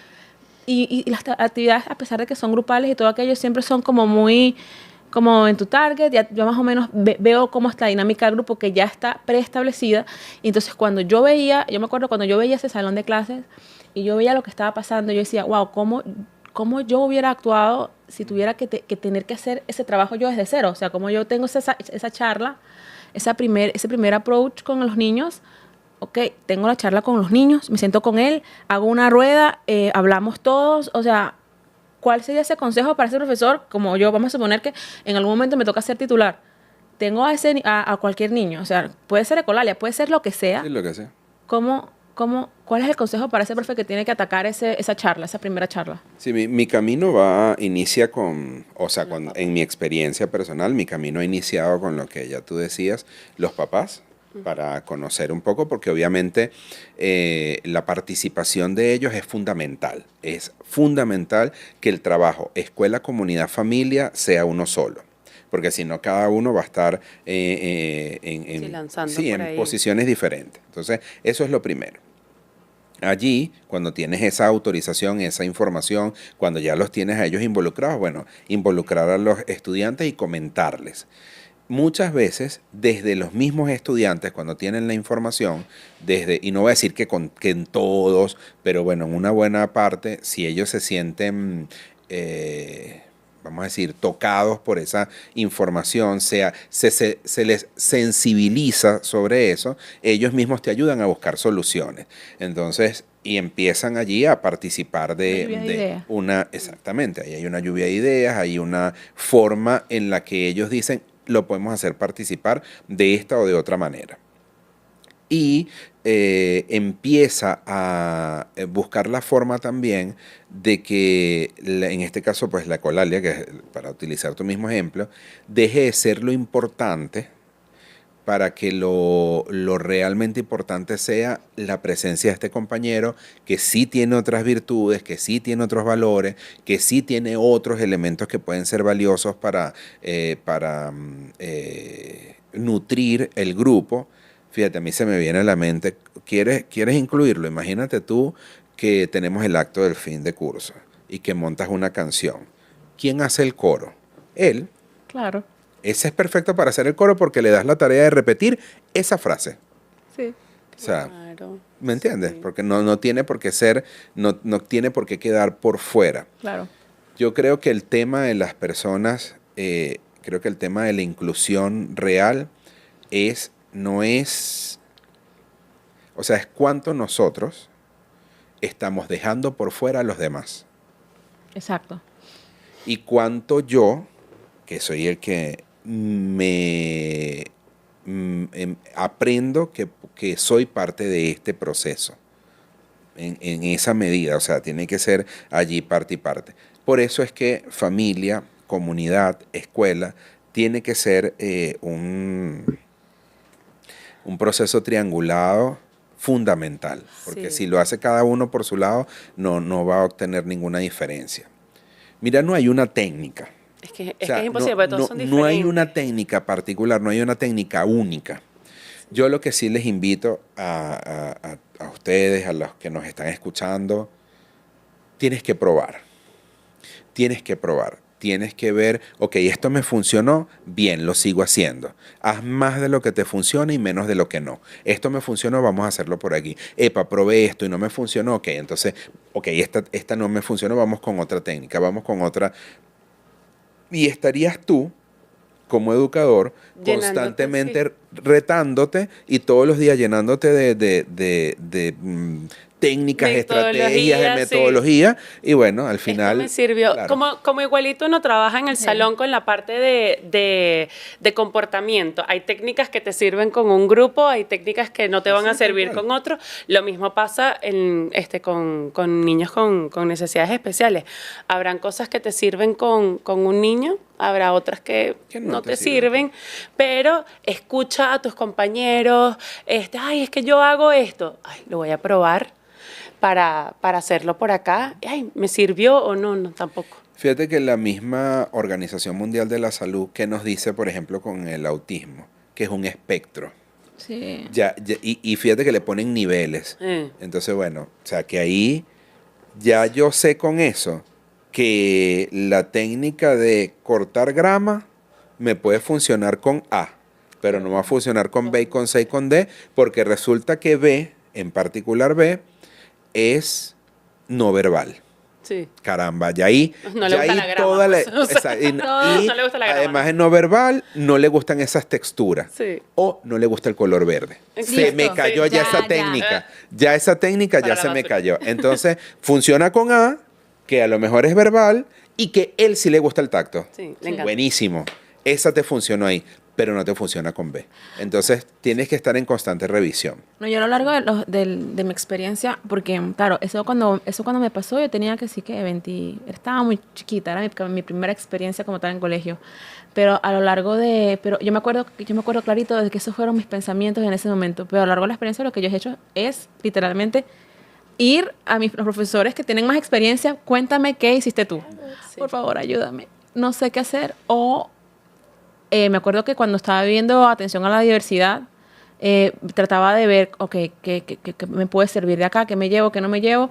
Y las actividades, a pesar de que son grupales y todo aquello, siempre son como muy, como en tu target, ya yo más o menos veo cómo está la dinámica del grupo que ya está preestablecida. Y entonces cuando yo me acuerdo cuando yo veía ese salón de clases y yo veía lo que estaba pasando, yo decía, wow, ¿cómo yo hubiera actuado si tuviera que tener que hacer ese trabajo yo desde cero? O sea, como yo tengo esa charla, ese primer approach con los niños. Ok, tengo la charla con los niños, me siento con él, hago una rueda, hablamos todos, o sea, ¿cuál sería ese consejo para ese profesor? Como yo, vamos a suponer que en algún momento me toca ser titular. Tengo a cualquier niño, o sea, puede ser ecolalia, puede ser lo que sea. Sí, lo que sea. ¿Cuál es el consejo para ese profe que tiene que atacar esa charla, esa primera charla? Sí, mi camino inicia con, o sea, en mi experiencia personal, mi camino ha iniciado con lo que ya tú decías, los papás, para conocer un poco, porque obviamente la participación de ellos es fundamental. Es fundamental que el trabajo escuela, comunidad, familia sea uno solo. Porque si no, cada uno va a estar Lanzando sí, por en ahí. posiciones diferentes. Entonces, eso es lo primero. Allí, cuando tienes esa autorización, esa información, cuando ya los tienes a ellos involucrados, bueno, involucrar a los estudiantes y comentarles. Muchas veces, desde los mismos estudiantes, cuando tienen la información, y no voy a decir que en todos, pero bueno, en una buena parte, si ellos se sienten, vamos a decir, tocados por esa información, se les sensibiliza sobre eso, ellos mismos te ayudan a buscar soluciones. Entonces, y empiezan allí a participar de una, exactamente, ahí hay una lluvia de ideas, hay una forma en la que ellos dicen, lo podemos hacer participar de esta o de otra manera. Y empieza a buscar la forma también de que, en este caso, pues la ecolalia, que es, para utilizar tu mismo ejemplo, deje de ser lo importante para que lo realmente importante sea la presencia de este compañero que sí tiene otras virtudes, que sí tiene otros valores, que sí tiene otros elementos que pueden ser valiosos para nutrir el grupo. Fíjate, a mí se me viene a la mente, ¿quieres incluirlo? Imagínate tú que tenemos el acto del fin de curso y que montas una canción. ¿Quién hace el coro? Él. Claro. Ese es perfecto para hacer el coro porque le das la tarea de repetir esa frase. Sí. O sea, Claro. ¿me entiendes? Sí. Porque no tiene por qué ser, no tiene por qué quedar por fuera. Claro. Yo creo que el tema de las personas, creo que el tema de la inclusión real no es, o sea, es cuánto nosotros estamos dejando por fuera a los demás. Exacto. Y cuánto yo, que soy el que aprendo que soy parte de este proceso. En esa medida, o sea, tiene que ser allí parte y parte. Por eso es que familia, comunidad, escuela, tiene que ser un proceso triangulado fundamental, porque Sí. si lo hace cada uno por su lado, no va a obtener ninguna diferencia. Mira, no hay una técnica. Es que O sea, es imposible, porque todos son diferentes. no hay una técnica particular, no hay una técnica única. Yo lo que sí les invito a ustedes, a los que nos están escuchando, tienes que probar. Tienes que probar. Tienes que ver, ok, esto me funcionó, bien, lo sigo haciendo. Haz más de lo que te funciona y menos de lo que no. Esto me funcionó, vamos a hacerlo por aquí. Epa, probé esto y no me funcionó, ok, entonces, ok, esta no me funcionó, vamos con otra técnica, vamos con otra. Y estarías tú, como educador, Llenándote, constantemente retándote y todos los días llenándote de técnicas, estrategias, de metodología. Y bueno, al final... Esto me sirvió. Claro. Como igualito uno trabaja en el salón con la parte de comportamiento. Hay técnicas que te sirven con un grupo, hay técnicas que no te van a servir con otro. Lo mismo pasa con niños con necesidades especiales. Habrán cosas que te sirven con un niño, habrá otras que no te sirven, pero escucha a tus compañeros, ay, es que yo hago esto, ay, lo voy a probar para hacerlo por acá, ay, ¿me sirvió o no? No, tampoco. Fíjate que la misma Organización Mundial de la Salud que nos dice, por ejemplo, con el autismo, que es un espectro. Sí. Y fíjate que le ponen niveles. Entonces, bueno, o sea, que ahí ya yo sé con eso que la técnica de cortar grama me puede funcionar con A, pero no va a funcionar con B y con C y con D, porque resulta que B, en particular B, es no verbal. Sí. Caramba, y ahí, no le gusta la grama, toda la, pues, o sea, y no le gusta la grama. además es no verbal, no le gustan esas texturas. Sí. O no le gusta el color verde. Se Listo. me cayó Sí, ya ya, esa ya. técnica. Ya esa técnica Para ya la se me basura. cayó. Entonces, funciona con A, que a lo mejor es verbal, y que él sí le gusta el tacto. Sí, le encanta. Buenísimo. Esa te funcionó ahí, pero no te funciona con B. Entonces, tienes que estar en constante revisión. No, yo a lo largo de mi experiencia, porque claro, eso cuando me pasó, yo tenía que sí que 20, estaba muy chiquita, era mi primera experiencia como tal en colegio. Pero a lo largo pero yo me acuerdo clarito de que esos fueron mis pensamientos en ese momento. Pero a lo largo de la experiencia lo que yo he hecho es literalmente ir a los profesores que tienen más experiencia, cuéntame qué hiciste tú. Sí. Por favor, ayúdame. No sé qué hacer. O me acuerdo que cuando estaba viendo atención a la diversidad, trataba de ver, ok, ¿qué me puede servir de acá? ¿Qué me llevo? ¿Qué no me llevo?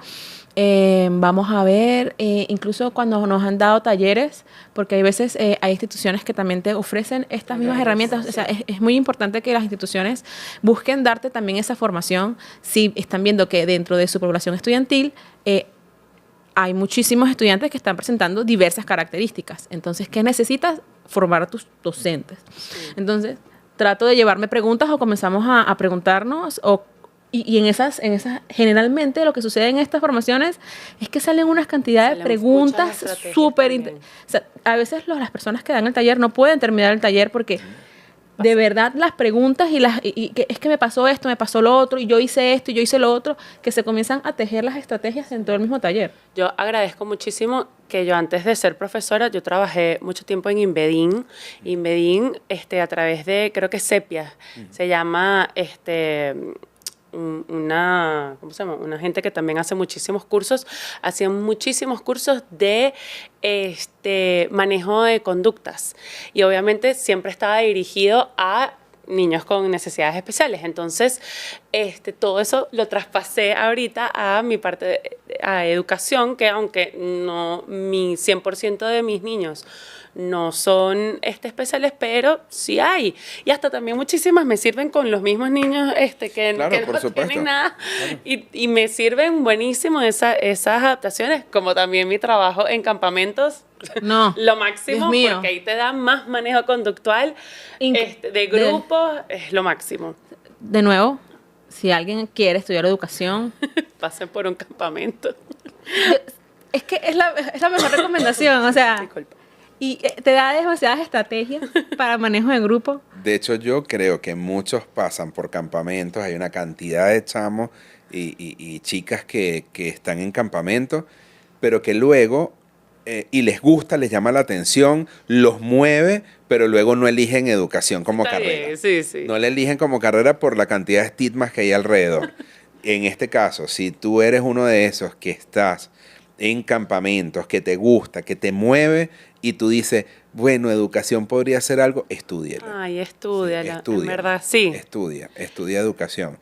Vamos a ver, incluso cuando nos han dado talleres, porque hay veces hay instituciones que también te ofrecen estas mismas herramientas. O sea, es muy importante que las instituciones busquen darte también esa formación si están viendo que dentro de su población estudiantil hay muchísimos estudiantes que están presentando diversas características. Entonces, ¿qué necesitas? Formar a tus docentes. Entonces, trato de llevarme preguntas o comenzamos a preguntarnos y en esas, generalmente lo que sucede en estas formaciones es que salen unas cantidades de preguntas súper... O sea, a veces las personas que dan el taller no pueden terminar el taller porque de verdad las preguntas y que es que me pasó esto, me pasó lo otro, y yo hice esto y yo hice lo otro, que se comienzan a tejer las estrategias dentro del mismo taller. Yo agradezco muchísimo que yo antes de ser profesora, yo trabajé mucho tiempo en Inbedin. Inbedin, a través de, creo que Sepia, se llama, ¿cómo se llama? Una gente que también hace muchísimos cursos, hacían muchísimos cursos de manejo de conductas. Y obviamente siempre estaba dirigido a niños con necesidades especiales. Entonces, todo eso lo traspasé ahorita a mi parte a educación, que aunque no mi 100% de mis niños no son especiales, pero sí hay. Y hasta también muchísimas me sirven con los mismos niños que no tienen nada. Claro. Y me sirven buenísimo esas adaptaciones, como también mi trabajo en campamentos. No, lo máximo, porque ahí te dan más manejo conductual de grupos, es lo máximo. De nuevo, si alguien quiere estudiar educación, pasen por un campamento. Es que es la mejor recomendación, o sea, disculpa. Y te da demasiadas estrategias para manejo de grupo. De hecho, yo creo que muchos pasan por campamentos, hay una cantidad de chamos y chicas que están en campamentos, pero que luego... y les gusta, les llama la atención, los mueve, pero luego no eligen educación como carrera. Sí, sí. No la eligen como carrera por la cantidad de estigmas que hay alrededor. En este caso, si tú eres uno de esos que estás en campamentos, que te gusta, que te mueve, y tú dices, bueno, educación podría ser algo, estúdiala. Ay, estúdiala, sí, estúdiala, en verdad, sí. Estudia educación.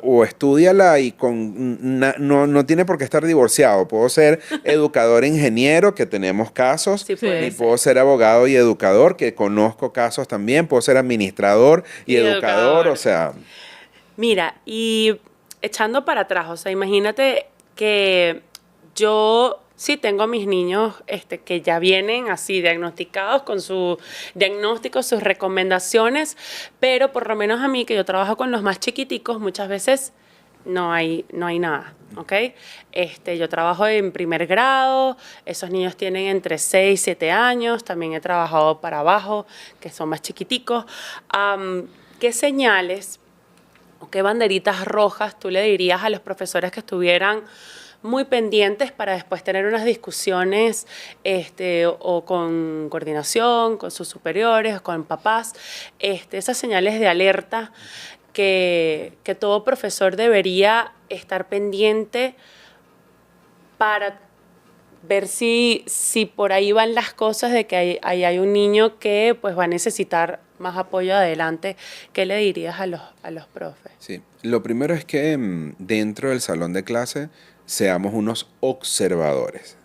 O estúdiala y no tiene por qué estar divorciado. Puedo ser educador e ingeniero, que tenemos casos, sí, y puedo ser abogado y educador, que conozco casos también. Puedo ser administrador y educador, o sea... Mira, y echando para atrás, o sea, imagínate que yo... Sí, tengo a mis niños que ya vienen así diagnosticados con su diagnóstico, sus recomendaciones, pero por lo menos a mí, que yo trabajo con los más chiquiticos, muchas veces no hay nada, ¿ok? Yo trabajo en primer grado, esos niños tienen entre 6 y 7 años, también he trabajado para abajo, que son más chiquiticos. ¿Qué señales o qué banderitas rojas tú le dirías a los profesores que estuvieran muy pendientes para después tener unas discusiones o con coordinación, con sus superiores, con papás, esas señales de alerta que todo profesor debería estar pendiente para ver si por ahí van las cosas de que ahí hay un niño que pues va a necesitar más apoyo adelante? ¿Qué le dirías a los profes? Sí, lo primero es que dentro del salón de clase seamos unos observadores.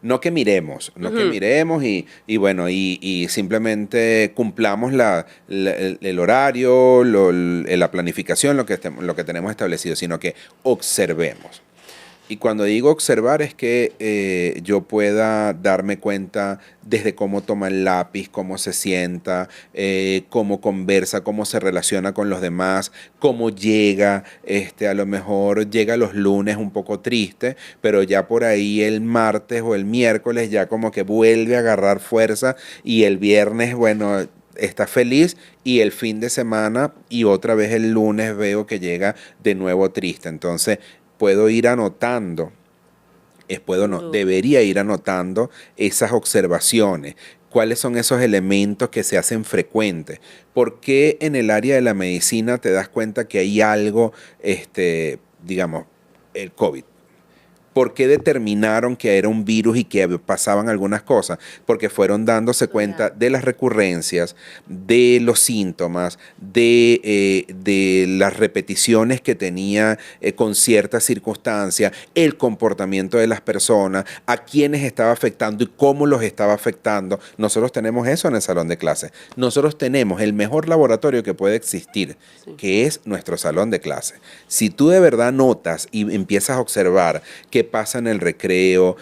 No que miremos, que miremos y simplemente cumplamos el horario, la planificación, lo que tenemos establecido, sino que observemos. Y cuando digo observar es que yo pueda darme cuenta desde cómo toma el lápiz, cómo se sienta, cómo conversa, cómo se relaciona con los demás, cómo llega, a lo mejor llega los lunes un poco triste, pero ya por ahí el martes o el miércoles ya como que vuelve a agarrar fuerza y el viernes, bueno, está feliz, y el fin de semana y otra vez el lunes veo que llega de nuevo triste. Entonces, puedo ir anotando, debería ir anotando esas observaciones. ¿Cuáles son esos elementos que se hacen frecuentes? ¿Por qué en el área de la medicina te das cuenta que hay algo, digamos, el COVID? ¿Por qué determinaron que era un virus y que pasaban algunas cosas? Porque fueron dándose cuenta de las recurrencias, de los síntomas, de las repeticiones que tenía con ciertas circunstancias, el comportamiento de las personas, a quiénes estaba afectando y cómo los estaba afectando. Nosotros tenemos eso en el salón de clases. Nosotros tenemos el mejor laboratorio que puede existir, que es nuestro salón de clases. Si tú de verdad notas y empiezas a observar qué pasa en el recreo,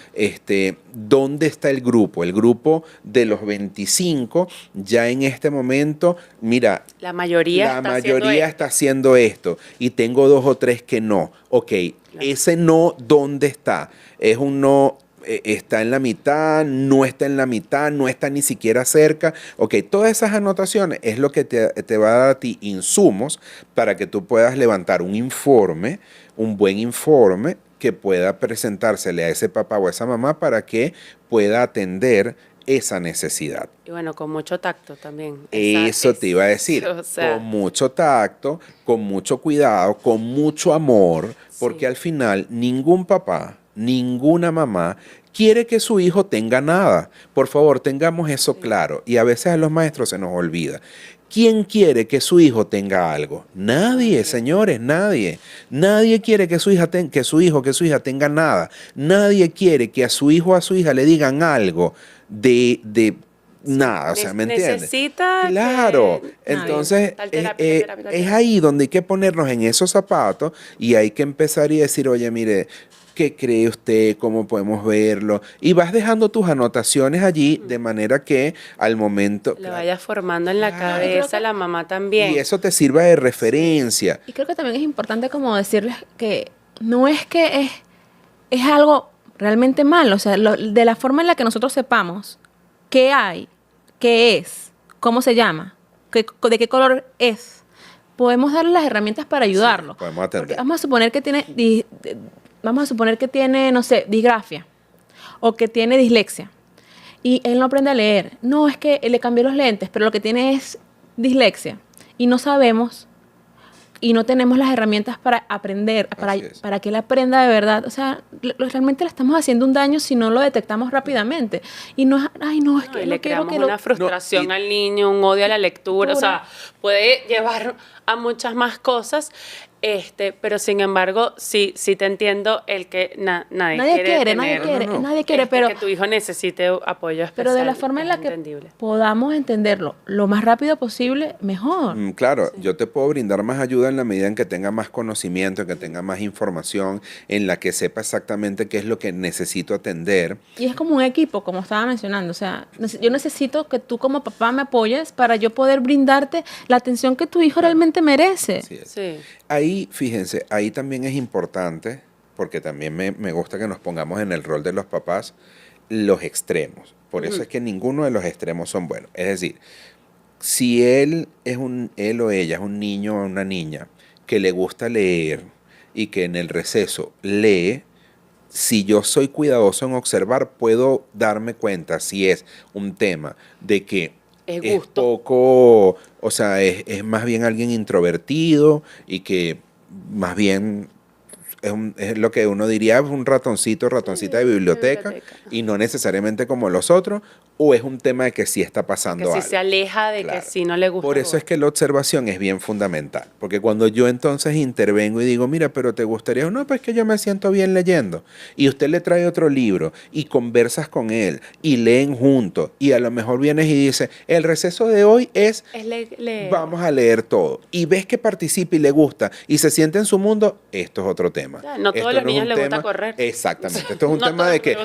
dónde está el grupo de los 25, ya en este momento, mira, la mayoría está haciendo esto y tengo 2 o 3 que no. Ok, ese no, ¿dónde está? Es un no, está en la mitad, no está en la mitad, no está ni siquiera cerca. Ok, todas esas anotaciones es lo que te va a dar a ti insumos para que tú puedas levantar un informe, un buen informe, que pueda presentársele a ese papá o a esa mamá para que pueda atender esa necesidad. Y bueno, con mucho tacto también. Eso te iba a decir, o sea, con mucho tacto, con mucho cuidado, con mucho amor, porque al final ningún papá, ninguna mamá quiere que su hijo tenga nada. Por favor, tengamos eso claro. Y a veces a los maestros se nos olvida. ¿Quién quiere que su hijo tenga algo? Nadie, señores, nadie. Nadie quiere que su hija que su hija tenga nada. Nadie quiere que a su hijo o a su hija le digan algo de nada, o sea, ¿me entiendes? Necesita. Claro. Entonces, es ahí donde hay que ponernos en esos zapatos y hay que empezar y decir, oye, mire, ¿qué cree usted? ¿Cómo podemos verlo? Y vas dejando tus anotaciones allí de manera que al momento... Lo vayas formando en la cabeza, la mamá también. Y eso te sirva de referencia. Y creo que también es importante como decirles que no es que es algo realmente malo. O sea, de la forma en la que nosotros sepamos qué hay, qué es, cómo se llama, de qué color es, podemos darle las herramientas para ayudarlo. Sí, podemos atender. Porque vamos a suponer que tiene, no sé, disgrafia o que tiene dislexia y él no aprende a leer. No, es que le cambié los lentes, pero lo que tiene es dislexia y no sabemos y no tenemos las herramientas para aprender, para que él aprenda de verdad. O sea, realmente le estamos haciendo un daño si no lo detectamos rápidamente. Y no es, es que le creamos una frustración al niño, un odio a la lectura. O sea, puede llevar a muchas más cosas. Pero sin embargo, sí te entiendo el que nadie quiere, pero que tu hijo necesite apoyo especial. Pero de la forma en la que podamos entenderlo lo más rápido posible, mejor. Claro, yo te puedo brindar más ayuda en la medida en que tenga más conocimiento, en que tenga más información, en la que sepa exactamente qué es lo que necesito atender. Y es como un equipo, como estaba mencionando. O sea, yo necesito que tú como papá me apoyes para yo poder brindarte la atención que tu hijo realmente merece. Sí. Ahí, fíjense, ahí también es importante, porque también me gusta que nos pongamos en el rol de los papás, los extremos. Por eso es que ninguno de los extremos son buenos. Es decir, si él o ella es un niño o una niña que le gusta leer y que en el receso lee, si yo soy cuidadoso en observar, puedo darme cuenta si es un tema de que es poco, o sea, es más bien alguien introvertido y que más bien es lo que uno diría, es un ratoncita de biblioteca y no necesariamente como los otros, o es un tema de que sí está pasando algo. Que sí se aleja de que sí no le gusta. Por eso es que la observación es bien fundamental, porque cuando yo entonces intervengo y digo, mira, pero ¿te gustaría? No, pues que yo me siento bien leyendo. Y usted le trae otro libro y conversas con él y leen juntos y a lo mejor vienes y dices, el receso de hoy es leer. Vamos a leer todo. Y ves que participa y le gusta y se siente en su mundo, esto es otro tema. No todos los niños les gusta correr. Exactamente. Esto es un tema de que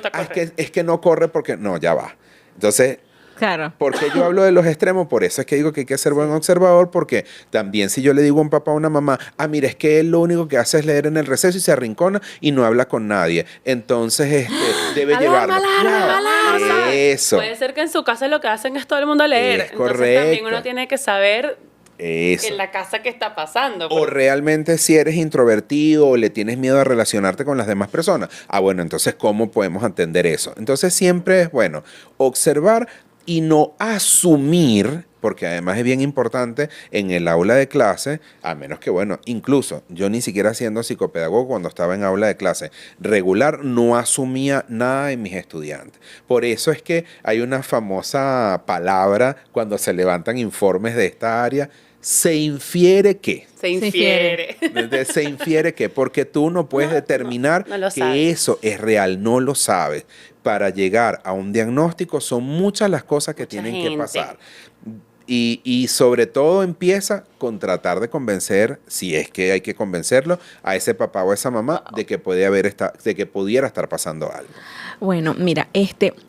es que no corre porque no, ya va. Entonces, claro. ¿por qué yo hablo de los extremos? Por eso es que digo que hay que ser buen observador, porque también si yo le digo a un papá o a una mamá, mira, es que él lo único que hace es leer en el receso y se arrincona y no habla con nadie. Entonces, debe llevarlo. Eso. Puede ser que en su casa lo que hacen es todo el mundo leer. Es Entonces correcto. también uno tiene que saber eso. en la casa que está pasando. O realmente si eres introvertido o le tienes miedo a relacionarte con las demás personas. Bueno, entonces, ¿cómo podemos entender eso? Entonces, siempre es bueno observar y no asumir porque además es bien importante en el aula de clase, a menos que, bueno, incluso yo ni siquiera siendo psicopedagogo cuando estaba en aula de clase regular no asumía nada en mis estudiantes. Por eso es que hay una famosa palabra cuando se levantan informes de esta área, se infiere que. Se infiere. Se infiere que, porque tú no puedes determinar no lo que sabes. eso es real, no lo sabes. Para llegar a un diagnóstico son muchas las cosas que tienen que pasar. Y sobre todo empieza con tratar de convencer, si es que hay que convencerlo, a ese papá o a esa mamá de que de que pudiera estar pasando algo. Bueno, mira,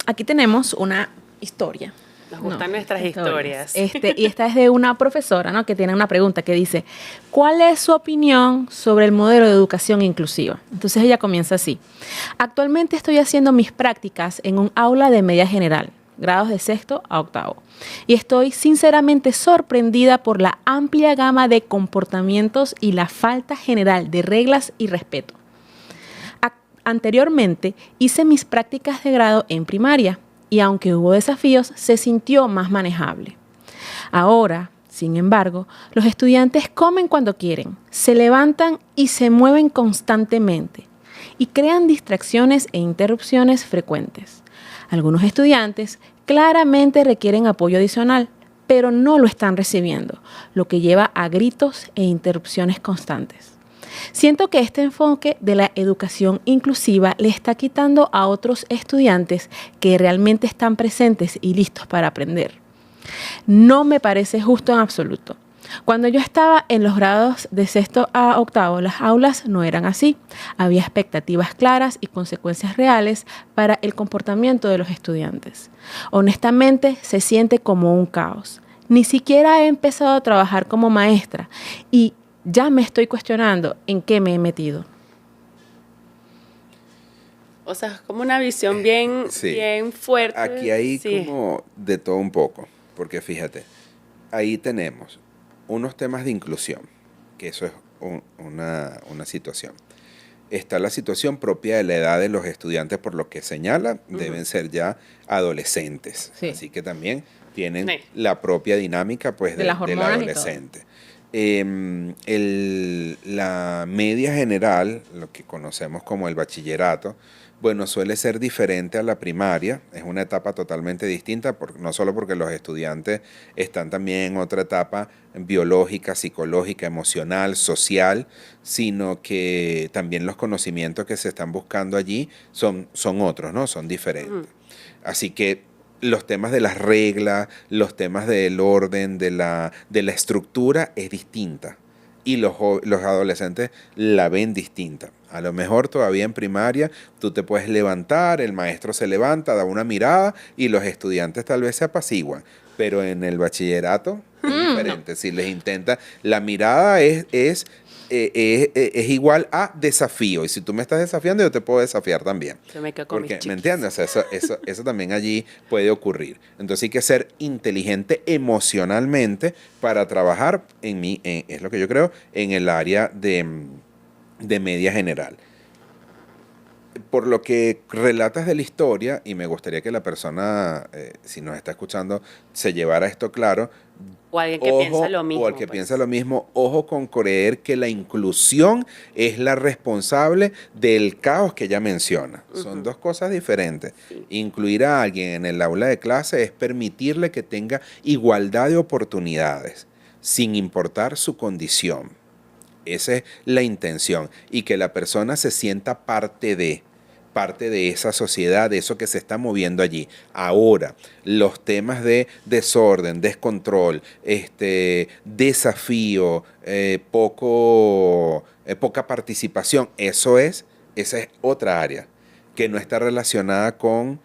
aquí tenemos una historia. Nos gustan nuestras historias. Y esta es de una profesora, ¿no? Que tiene una pregunta que dice, ¿cuál es su opinión sobre el modelo de educación inclusiva? Entonces ella comienza así. Actualmente estoy haciendo mis prácticas en un aula de media general, grados de 6º a 8º. Y estoy sinceramente sorprendida por la amplia gama de comportamientos y la falta general de reglas y respeto. Anteriormente hice mis prácticas de grado en primaria y aunque hubo desafíos, se sintió más manejable. Ahora, sin embargo, los estudiantes comen cuando quieren, se levantan y se mueven constantemente y crean distracciones e interrupciones frecuentes. Algunos estudiantes claramente requieren apoyo adicional, pero no lo están recibiendo, lo que lleva a gritos e interrupciones constantes. Siento que este enfoque de la educación inclusiva le está quitando a otros estudiantes que realmente están presentes y listos para aprender. No me parece justo en absoluto. Cuando yo estaba en los grados de 6º a 8º, las aulas no eran así. Había expectativas claras y consecuencias reales para el comportamiento de los estudiantes. Honestamente, se siente como un caos. Ni siquiera he empezado a trabajar como maestra y ya me estoy cuestionando en qué me he metido. O sea, es como una visión bien, bien fuerte. Aquí hay como de todo un poco, porque fíjate, ahí tenemos unos temas de inclusión, que eso es una situación. Está la situación propia de la edad de los estudiantes, por lo que señala, deben ser ya adolescentes. Sí. Así que también tienen la propia dinámica pues, del adolescente. La media general, lo que conocemos como el bachillerato, bueno, suele ser diferente a la primaria, es una etapa totalmente distinta, no solo porque los estudiantes están también en otra etapa biológica, psicológica, emocional, social, sino que también los conocimientos que se están buscando allí son otros, ¿no? Son diferentes. Así que los temas de las reglas, los temas del orden, de la estructura es distinta. Y los adolescentes la ven distinta. A lo mejor todavía en primaria tú te puedes levantar, el maestro se levanta, da una mirada y los estudiantes tal vez se apaciguan. Pero en el bachillerato es diferente. Si les intenta, la mirada es igual a desafío. Y si tú me estás desafiando, yo te puedo desafiar también. Yo me quedo con porque, mis ¿me entiendes? O sea, eso también allí puede ocurrir. Entonces hay que ser inteligente emocionalmente para trabajar es lo que yo creo, en el área de media general. Por lo que relatas de la historia, y me gustaría que la persona, si nos está escuchando, se llevara esto claro. O alguien que piensa lo mismo. O el que piensa lo mismo, ojo con creer que la inclusión es la responsable del caos que ella menciona. Son dos cosas diferentes. Sí. Incluir a alguien en el aula de clase es permitirle que tenga igualdad de oportunidades, sin importar su condición. Esa es la intención. Y que la persona se sienta parte de esa sociedad, de eso que se está moviendo allí. Ahora, los temas de desorden, descontrol, desafío, poca participación, esa es otra área que no está relacionada con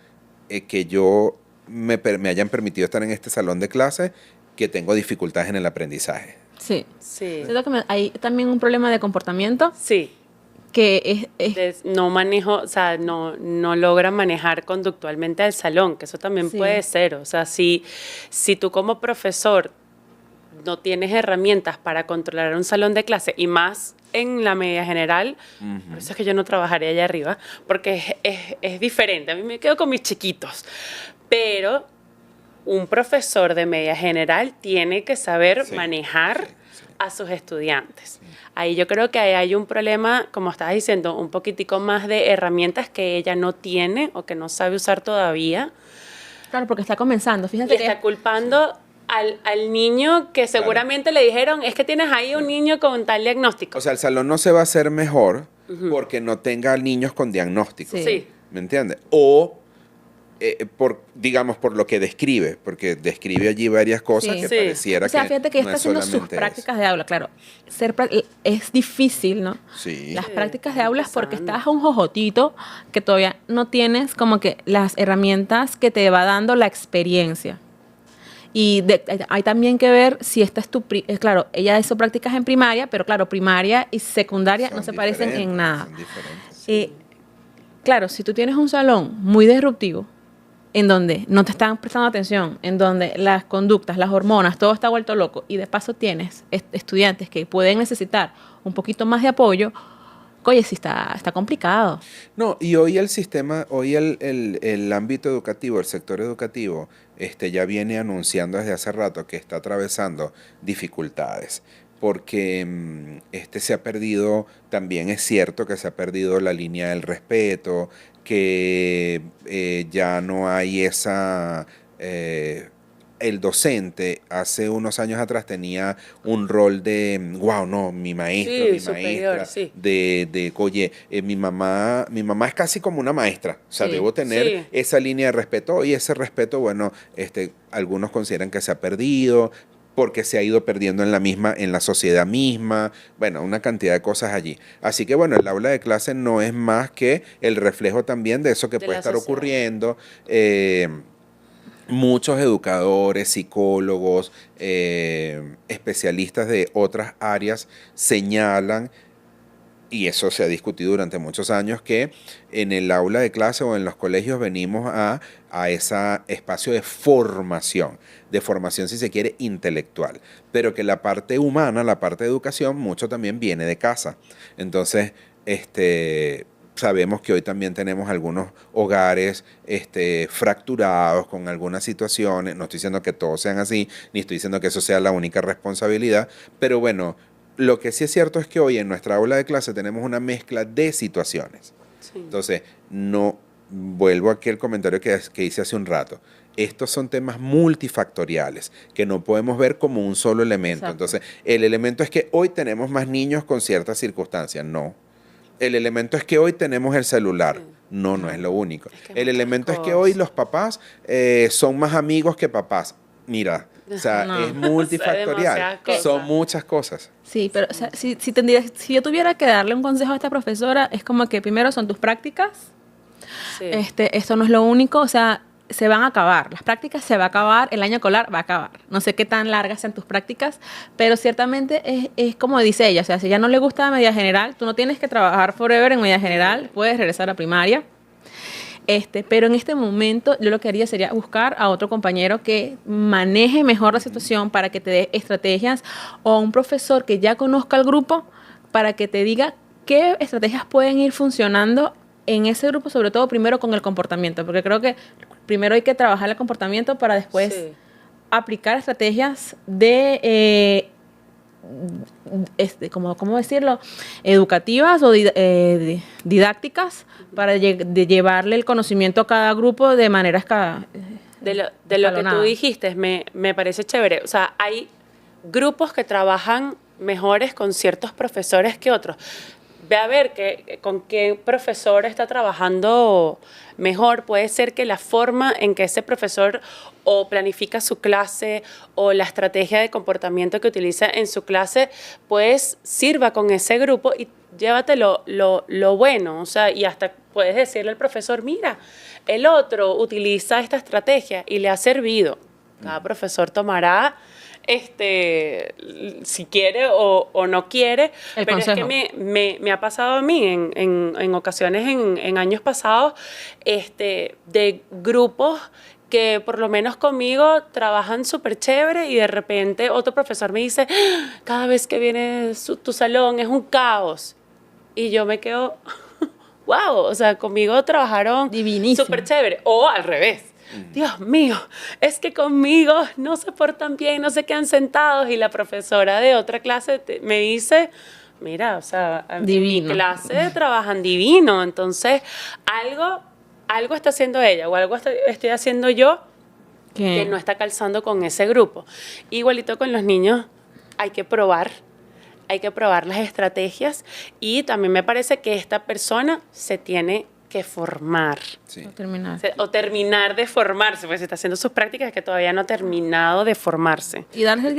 que yo me hayan permitido estar en este salón de clase, que tengo dificultades en el aprendizaje. Sí. Siento que hay también un problema de comportamiento. Sí. Que no manejo, o sea, no logra manejar conductualmente al salón, que eso también puede ser. O sea, si tú como profesor no tienes herramientas para controlar un salón de clase, y más en la media general, por eso es que yo no trabajaría allá arriba, porque es diferente. A mí me quedo con mis chiquitos, pero un profesor de media general tiene que saber Sí, manejar sí. a sus estudiantes. Ahí yo creo que ahí hay un problema, como estabas diciendo, un poquitico más de herramientas que ella no tiene o que no sabe usar todavía. Claro, porque está comenzando. Y Fíjate que está culpando al niño que seguramente le dijeron, es que tienes ahí un niño con tal diagnóstico. O sea, el salón no se va a hacer mejor porque no tenga niños con diagnóstico. Sí. Sí. ¿Me entiendes? O, digamos, por lo que describe, porque describe allí varias cosas Sí. que Sí. pareciera o sea, que fíjate que no está es haciendo sus solamente prácticas de aula, claro. Es difícil, ¿no? Sí. Las Sí, prácticas de estás aulas porque empezando. estás un jojotito que todavía no tienes como que las herramientas que te va dando la experiencia. Y hay también que ver si esta es claro, ella hizo prácticas en primaria, pero claro, primaria y secundaria Son no se parecen en diferentes, nada. son diferentes. Eh, claro, si tú tienes un salón muy disruptivo, en donde no te están prestando atención, en donde las conductas, las hormonas, todo está vuelto loco, y de paso tienes estudiantes que pueden necesitar un poquito más de apoyo, oye, sí está complicado. No, y hoy el sistema, hoy el ámbito educativo, el sector educativo, ya viene anunciando desde hace rato que está atravesando dificultades. Porque se ha perdido, también es cierto que se ha perdido la línea del respeto, que ya no hay esa... el docente hace unos años atrás tenía un rol de, wow, no, mi maestro, Sí, mi superior, maestra, sí. oye, mi mamá es casi como una maestra, o sea, Sí. debo tener Sí. esa línea de respeto y ese respeto, bueno, algunos consideran que se ha perdido porque se ha ido perdiendo en la sociedad misma, bueno, una cantidad de cosas allí. Así que bueno, el aula de clase no es más que el reflejo también de eso que De puede la estar sociedad. ocurriendo. Muchos educadores, psicólogos, especialistas de otras áreas señalan, y eso se ha discutido durante muchos años, que en el aula de clase o en los colegios venimos a ese espacio de formación si se quiere, intelectual, pero que la parte humana, la parte de educación, mucho también viene de casa. Entonces, sabemos que hoy también tenemos algunos hogares fracturados con algunas situaciones. No estoy diciendo que todos sean así, ni estoy diciendo que eso sea la única responsabilidad, pero bueno, lo que sí es cierto es que hoy en nuestra aula de clase tenemos una mezcla de situaciones. Sí. Entonces, no vuelvo a aquel comentario que hice hace un rato. Estos son temas multifactoriales que no podemos ver como un solo elemento. Exacto. Entonces, el elemento es que hoy tenemos más niños con ciertas circunstancias. No. El elemento es que hoy tenemos el celular. Sí. No, no es lo único. Es que El muchas elemento es que hoy cosas. los papás son más amigos que papás. Mira, o sea, No. es multifactorial. demasiadas cosas. Son muchas cosas. Sí, pero o sea, si si yo tuviera que darle un consejo a esta profesora, es como que primero son tus prácticas. Sí. Esto no es lo único, o sea, se van a acabar. Las prácticas se va a acabar, el año escolar va a acabar. No sé qué tan largas sean tus prácticas, pero ciertamente es como dice ella, o sea, si ya no le gusta media general, tú no tienes que trabajar forever en media general, puedes regresar a primaria. Pero en este momento yo lo que haría sería buscar a otro compañero que maneje mejor la situación para que te dé estrategias o a un profesor que ya conozca el grupo para que te diga qué estrategias pueden ir funcionando en ese grupo, sobre todo primero con el comportamiento, porque creo que primero hay que trabajar el comportamiento para después Sí. aplicar estrategias de ¿cómo decirlo? Educativas o didácticas para de llevarle el conocimiento a cada grupo de manera De lo que tú escalonada. dijiste, me parece chévere. O sea, hay grupos que trabajan mejores con ciertos profesores que otros. Ve a ver con qué profesor está trabajando mejor. Puede ser que la forma en que ese profesor o planifica su clase o la estrategia de comportamiento que utiliza en su clase, pues sirva con ese grupo y llévate lo bueno. O sea, y hasta puedes decirle al profesor, mira, el otro utiliza esta estrategia y le ha servido. Cada profesor tomará si quiere o no quiere, El pero consejo. es que me ha pasado a mí en ocasiones, en años pasados, de grupos que por lo menos conmigo trabajan súper chévere y de repente otro profesor me dice, cada vez que viene tu salón es un caos. Y yo me quedo, wow, o sea, conmigo trabajaron Divinísimo. súper chévere. O al revés. Dios mío, es que conmigo no se portan bien, no se quedan sentados. Y la profesora de otra clase me dice, mira, o sea, en mi clase trabajan divino. Entonces, algo está haciendo ella o algo estoy haciendo yo que no está calzando con ese grupo. Igualito con los niños, hay que probar las estrategias y también me parece que esta persona se tiene que formar. Sí. O terminar de formarse, pues está haciendo sus prácticas es que todavía no ha terminado de formarse. Y darse el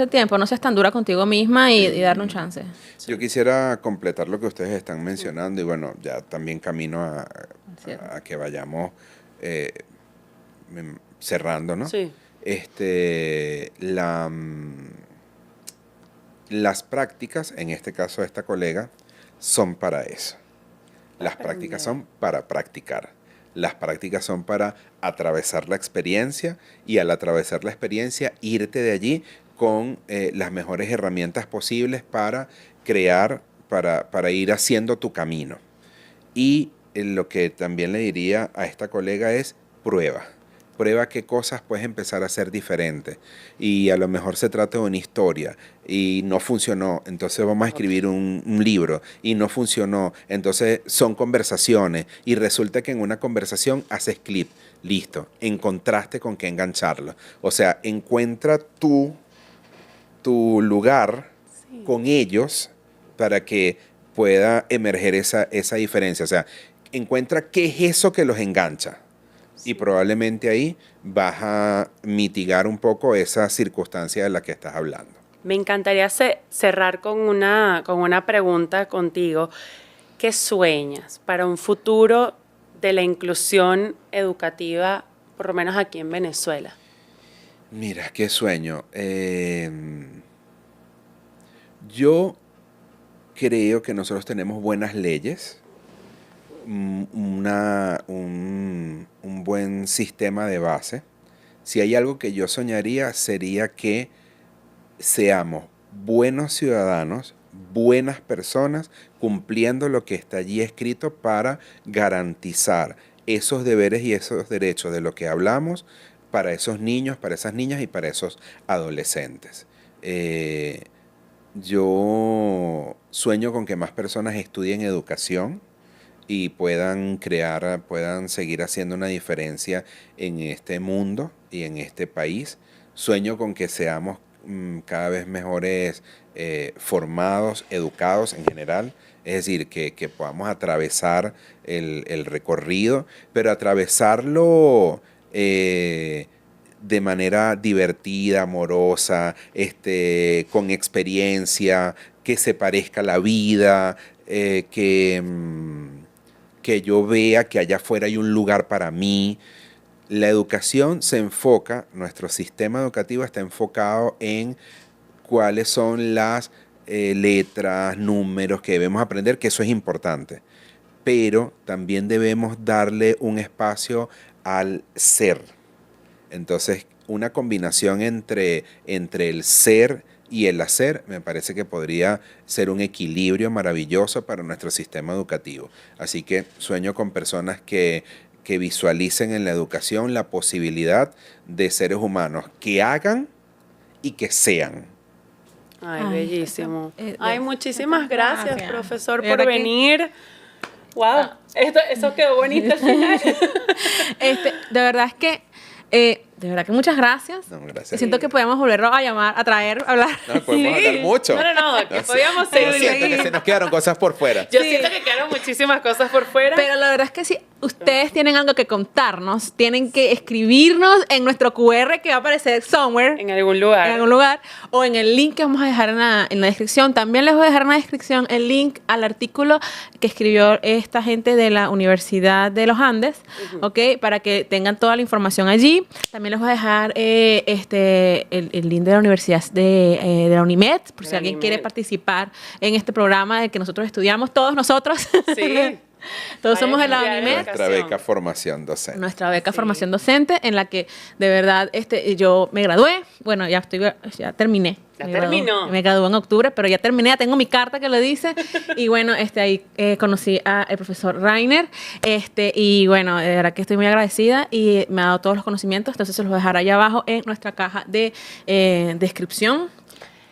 tiempo, no seas tan dura contigo misma y darle un chance. Yo quisiera completar lo que ustedes están mencionando y bueno, ya también camino a que vayamos cerrando, ¿no? Sí. Las prácticas, en este caso de esta colega, son para eso. Las prácticas son para practicar. Las prácticas son para atravesar la experiencia y al atravesar la experiencia irte de allí con las mejores herramientas posibles para crear, para ir haciendo tu camino. Y lo que también le diría a esta colega es prueba. Prueba qué cosas puedes empezar a hacer diferente. Y a lo mejor se trata de una historia y no funcionó, entonces vamos a escribir un libro y no funcionó, entonces son conversaciones y resulta que en una conversación haces clip, listo, encontraste con qué engancharlo. O sea, encuentra tu lugar con ellos para que pueda emerger esa diferencia. O sea, encuentra qué es eso que los engancha. Y probablemente ahí vas a mitigar un poco esa circunstancia de la que estás hablando. Me encantaría cerrar con una pregunta contigo. ¿Qué sueñas para un futuro de la inclusión educativa, por lo menos aquí en Venezuela? Mira, qué sueño. Yo creo que nosotros tenemos buenas leyes, un buen sistema de base. Si hay algo que yo soñaría sería que seamos buenos ciudadanos, buenas personas, cumpliendo lo que está allí escrito para garantizar esos deberes y esos derechos de lo que hablamos para esos niños, para esas niñas y para esos adolescentes. Yo sueño con que más personas estudien educación y puedan seguir haciendo una diferencia en este mundo y en este país. Sueño con que seamos cada vez mejores formados, educados en general, es decir, que podamos atravesar el recorrido, pero atravesarlo de manera divertida, amorosa, con experiencia, que se parezca a la vida, que yo vea que allá afuera hay un lugar para mí. La educación se enfoca, nuestro sistema educativo está enfocado en cuáles son las letras, números que debemos aprender, que eso es importante. Pero también debemos darle un espacio al ser. Entonces, una combinación entre el ser y el hacer me parece que podría ser un equilibrio maravilloso para nuestro sistema educativo. Así que sueño con personas que visualicen en la educación la posibilidad de seres humanos que hagan y que sean. Ay, bellísimo. Ay, muchísimas gracias, profesor, por venir. Wow, eso quedó bonito al final. De verdad que muchas gracias. No, gracias. Siento que podemos volverlo a llamar, a traer, a hablar. No, podemos hablar mucho. No, que podíamos seguir. Yo siento que se nos quedaron cosas por fuera. Yo siento que quedaron muchísimas cosas por fuera. Pero la verdad es que si ustedes tienen algo que contarnos, tienen que escribirnos en nuestro QR que va a aparecer somewhere. En algún lugar. O en el link que vamos a dejar en la descripción. También les voy a dejar en la descripción el link al artículo que escribió esta gente de la Universidad de los Andes, ¿ok? Para que tengan toda la información allí. También les voy a dejar el link de la Universidad de la UNIMED, por si alguien quiere participar en este programa del que nosotros estudiamos, todos nosotros. Sí. Todos Vayan somos de la a estudiar UNIMED. Nuestra educación. beca formación docente. Nuestra beca Sí. formación docente, en la que de verdad yo me gradué. Bueno, ya terminé. Ya Me terminó. Me gradué en octubre, pero ya terminé, ya tengo mi carta que lo dice. Y bueno, ahí conocí al profesor Rainer. Y bueno, de verdad que estoy muy agradecida y me ha dado todos los conocimientos. Entonces se los voy a dejar allá abajo en nuestra caja de descripción.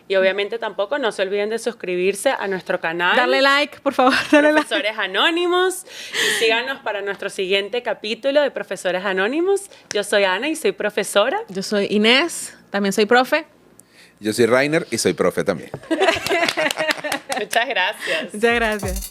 Y obviamente tampoco no se olviden de suscribirse a nuestro canal. Darle like, por favor, darle like. Profesores Anónimos. Y síganos para nuestro siguiente capítulo de Profesores Anónimos. Yo soy Ana y soy profesora. Yo soy Inés, también soy profe. Yo soy Rainer y soy profe también. Muchas gracias. Muchas gracias.